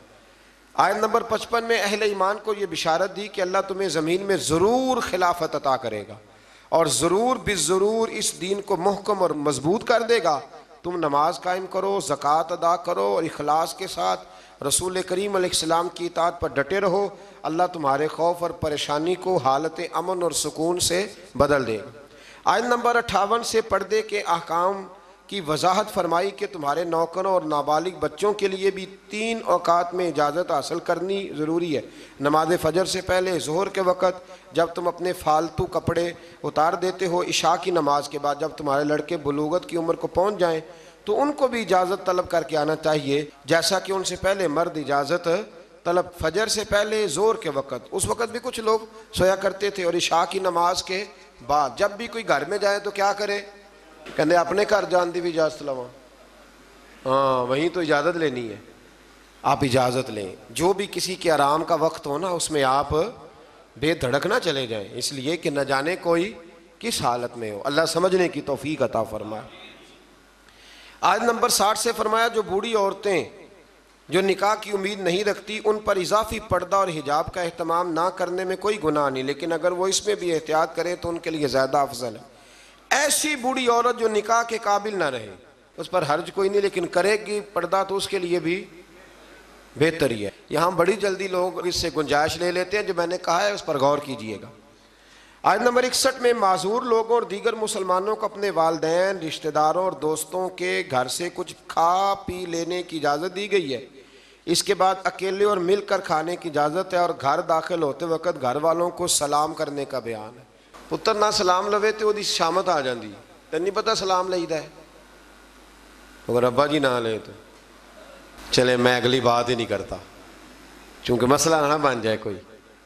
آیت نمبر 55 میں اہل ایمان کو یہ بشارت دی کہ اللہ تمہیں زمین میں ضرور خلافت عطا کرے گا اور ضرور بالضرور اس دین کو محکم اور مضبوط کر دے گا. تم نماز قائم کرو، زکوٰۃ ادا کرو اور اخلاص کے ساتھ رسول کریم علیہ السلام کی اطاعت پر ڈٹے رہو. اللہ تمہارے خوف اور پریشانی کو حالت امن اور سکون سے بدل دے گا. آیت نمبر 58 سے پردے کے احکام کی وضاحت فرمائی کہ تمہارے نوکروں اور نابالغ بچوں کے لیے بھی 3 اوقات میں اجازت حاصل کرنی ضروری ہے. نماز فجر سے پہلے، ظہر کے وقت جب تم اپنے فالتو کپڑے اتار دیتے ہو، عشاء کی نماز کے بعد جب تمہارے لڑکے بلوغت کی عمر کو پہنچ جائیں تو ان کو بھی اجازت طلب کر کے آنا چاہیے جیسا کہ ان سے پہلے مرد اجازت طلب فجر سے پہلے، ظہر کے وقت. اس وقت بھی کچھ لوگ سویا کرتے تھے. اور عشاء کی نماز کے بعد جب بھی کوئی گھر میں جائے تو کیا کرے؟ کہنے اپنے گھر جان دی بھی اجازت لوا. ہاں وہیں تو اجازت لینی ہے. آپ اجازت لیں. جو بھی کسی کے آرام کا وقت ہو نا اس میں آپ بے دھڑک نہ چلے جائیں، اس لیے کہ نہ جانے کوئی کس حالت میں ہو. اللہ سمجھنے کی توفیق عطا فرمائے. آیت نمبر 60 سے فرمایا جو بوڑھی عورتیں جو نکاح کی امید نہیں رکھتی ان پر اضافی پردہ اور حجاب کا اہتمام نہ کرنے میں کوئی گناہ نہیں، لیکن اگر وہ اس میں بھی احتیاط کرے تو ان کے لیے زیادہ افضل ہے. ایسی بوڑھی عورت جو نکاح کے قابل نہ رہے اس پر حرج کوئی نہیں، لیکن کرے گی پردہ تو اس کے لیے بھی بہتر ہی ہے. یہاں بڑی جلدی لوگ اس سے گنجائش لے لیتے ہیں، جو میں نے کہا ہے اس پر غور کیجئے گا. آیت نمبر 61 میں معذور لوگوں اور دیگر مسلمانوں کو اپنے والدین، رشتہ داروں اور دوستوں کے گھر سے کچھ کھا پی لینے کی اجازت دی گئی ہے. اس کے بعد اکیلے اور مل کر کھانے کی اجازت ہے، اور گھر داخل ہوتے وقت گھر والوں کو سلام کرنے کا بیان ہے. پتر نہ سلام لوے تو وہ شامت آ جاندی، تین نہیں پتہ سلام لئیدا ہے. اگر ابا جی نہ لے تو چلے میں اگلی بات ہی نہیں کرتا چونکہ مسئلہ نہ بن جائے کوئی.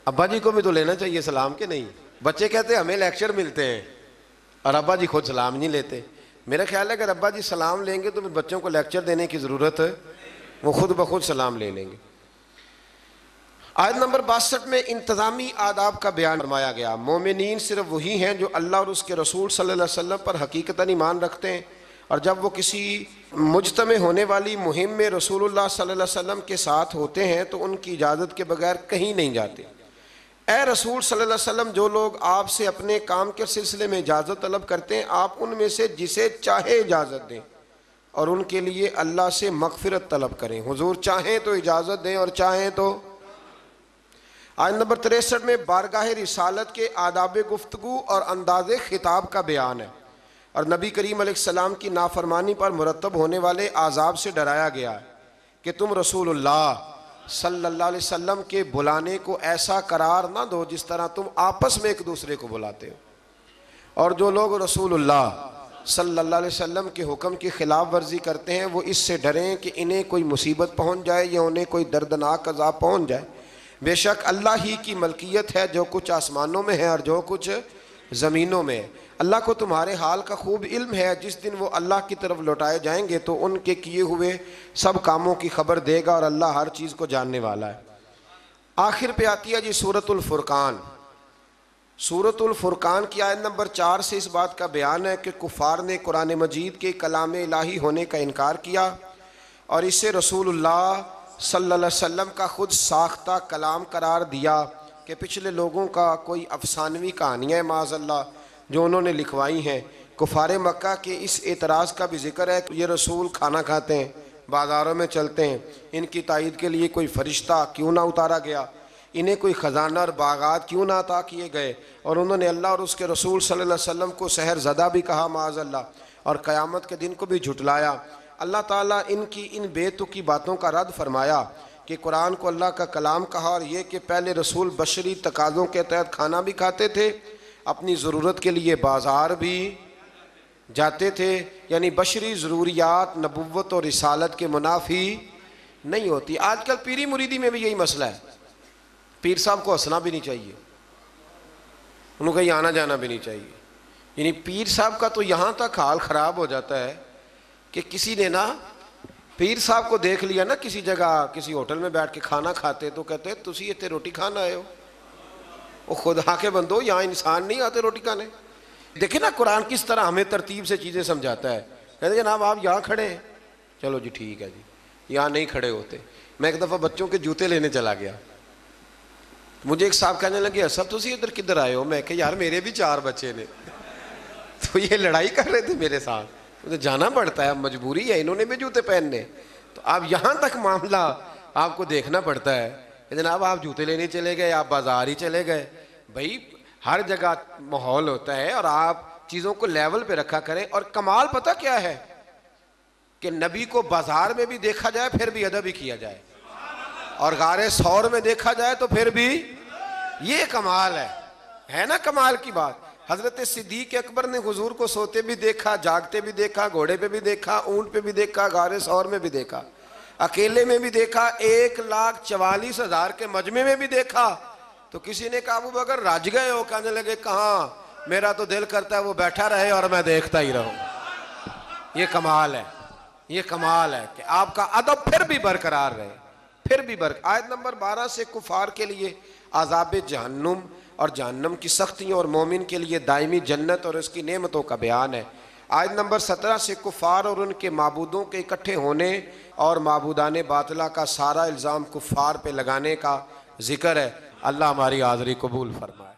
ابا جی کو بھی تو لینا چاہیے سلام کے نہیں. بچے کہتے ہیں ہمیں لیکچر ملتے ہیں اور ابا جی خود سلام نہیں لیتے. میرا خیال ہے اگر ابا جی سلام لیں گے تو پھر بچوں کو لیکچر دینے کی ضرورت ہے، وہ خود بخود سلام لے لیں گے. آیت نمبر 62 میں انتظامی آداب کا بیان فرمایا گیا. مومنین صرف وہی ہیں جو اللہ اور اس کے رسول صلی اللہ علیہ وسلم پر حقیقتاً ایمان رکھتے ہیں، اور جب وہ کسی مجتمع ہونے والی مہم میں رسول اللہ صلی اللہ علیہ وسلم کے ساتھ ہوتے ہیں تو ان کی اجازت کے بغیر کہیں نہیں جاتے. اے رسول صلی اللہ علیہ وسلم، جو لوگ آپ سے اپنے کام کے سلسلے میں اجازت طلب کرتے ہیں آپ ان میں سے جسے چاہے اجازت دیں اور ان کے لیے اللہ سے مغفرت طلب کریں. حضور چاہیں تو اجازت دیں اور چاہیں تو. آیت نمبر 63 میں بارگاہ رسالت کے آداب گفتگو اور انداز خطاب کا بیان ہے، اور نبی کریم علیہ السلام کی نافرمانی پر مرتب ہونے والے عذاب سے ڈرایا گیا ہے کہ تم رسول اللہ صلی اللہ علیہ وسلم کے بلانے کو ایسا قرار نہ دو جس طرح تم آپس میں ایک دوسرے کو بلاتے ہو. اور جو لوگ رسول اللہ صلی اللہ علیہ وسلم کے حکم کی خلاف ورزی کرتے ہیں وہ اس سے ڈریں کہ انہیں کوئی مصیبت پہنچ جائے یا انہیں کوئی دردناک عذاب پہنچ جائے۔ بے شک اللہ ہی کی ملکیت ہے جو کچھ آسمانوں میں ہے اور جو کچھ زمینوں میں ہے۔ اللہ کو تمہارے حال کا خوب علم ہے، جس دن وہ اللہ کی طرف لوٹائے جائیں گے تو ان کے کیے ہوئے سب کاموں کی خبر دے گا، اور اللہ ہر چیز کو جاننے والا ہے۔ آخر پہ آتی ہے جی سورۃ الفرقان۔ سورۃ الفرقان کی آیت نمبر 4 سے اس بات کا بیان ہے کہ کفار نے قرآن مجید کے کلام الہی ہونے کا انکار کیا اور اسے رسول اللہ صلی اللہ علیہ وسلم کا خود ساختہ کلام قرار دیا کہ پچھلے لوگوں کا کوئی افسانوی کہانیاں معاذ اللہ جو انہوں نے لکھوائی ہیں۔ کفار مکہ کے اس اعتراض کا بھی ذکر ہے کہ یہ رسول کھانا کھاتے ہیں، بازاروں میں چلتے ہیں، ان کی تائید کے لیے کوئی فرشتہ کیوں نہ اتارا گیا، انہیں کوئی خزانہ اور باغات کیوں نہ عطا کیے گئے، اور انہوں نے اللہ اور اس کے رسول صلی اللہ علیہ وسلم کو سحر زدہ بھی کہا معاذ اللہ، اور قیامت کے دن کو بھی جھٹلایا۔ اللہ تعالیٰ ان کی ان بے تکی باتوں کا رد فرمایا کہ قرآن کو اللہ کا کلام کہا، اور یہ کہ پہلے رسول بشری تقاضوں کے تحت کھانا بھی کھاتے تھے، اپنی ضرورت کے لیے بازار بھی جاتے تھے، یعنی بشری ضروریات نبوت اور رسالت کے منافی نہیں ہوتی۔ آج کل پیری مریدی میں بھی یہی مسئلہ ہے، پیر صاحب کو ہنسنا بھی نہیں چاہیے، انہوں کا آنا جانا بھی نہیں چاہیے، یعنی پیر صاحب کا تو یہاں تک حال خراب ہو جاتا ہے کہ کسی نے نا پیر صاحب کو دیکھ لیا نا کسی جگہ کسی ہوٹل میں بیٹھ کے کھانا کھاتے تو کہتے ہیں تسی اتنے روٹی کھانا آئے ہو، وہ خدا کے بندو یہاں انسان نہیں آتے روٹی کھانے۔ دیکھیں نا قرآن کس طرح ہمیں ترتیب سے چیزیں سمجھاتا ہے، کہتے ہیں جناب آپ یہاں کھڑے ہیں، چلو جی ٹھیک ہے جی، یہاں نہیں کھڑے ہوتے۔ میں ایک دفعہ بچوں کے جوتے لینے چلا گیا، مجھے ایک صاحب کہنے لگے صاحب تسی ادھر کدھر آئے ہو؟ میں کہ یار میرے بھی 4 بچے نے، تو یہ لڑائی کر رہے تھے میرے ساتھ، مجھے جانا پڑتا ہے، مجبوری ہے، انہوں نے بھی جوتے پہننے، تو اب یہاں تک معاملہ آپ کو دیکھنا پڑتا ہے کہ جناب آپ جوتے لینے چلے گئے، آپ بازار ہی چلے گئے۔ بھائی ہر جگہ ماحول ہوتا ہے اور آپ چیزوں کو لیول پہ رکھا کریں۔ اور کمال پتہ کیا ہے کہ نبی کو بازار میں بھی دیکھا جائے پھر بھی ادب ہی کیا جائے، اور غار ثور میں دیکھا جائے تو پھر بھی، یہ کمال ہے نا کمال کی بات۔ حضرت صدیق اکبر نے حضور کو سوتے بھی دیکھا، جاگتے بھی دیکھا، گھوڑے پہ بھی دیکھا، اونٹ پہ بھی دیکھا، غار ثور میں بھی دیکھا، اکیلے میں بھی دیکھا، 1,44,000 کے مجمع میں بھی دیکھا۔ تو کسی نے کہا ابو بکر رج گئے ہو؟ کہنے لگے کہاں، میرا تو دل کرتا ہے وہ بیٹھا رہے اور میں دیکھتا ہی رہوں۔ یہ کمال ہے، یہ کمال ہے کہ آپ کا ادب پھر بھی برقرار رہے، پھر بھی آیت نمبر 12 سے کفار کے لیے عذاب جہنم اور جہنم کی سختیوں اور مومن کے لیے دائمی جنت اور اس کی نعمتوں کا بیان ہے۔ آیت نمبر 17 سے کفار اور ان کے معبودوں کے اکٹھے ہونے اور معبودان باطلہ کا سارا الزام کفار پہ لگانے کا ذکر ہے۔ اللہ ہماری حاضری قبول فرمائے۔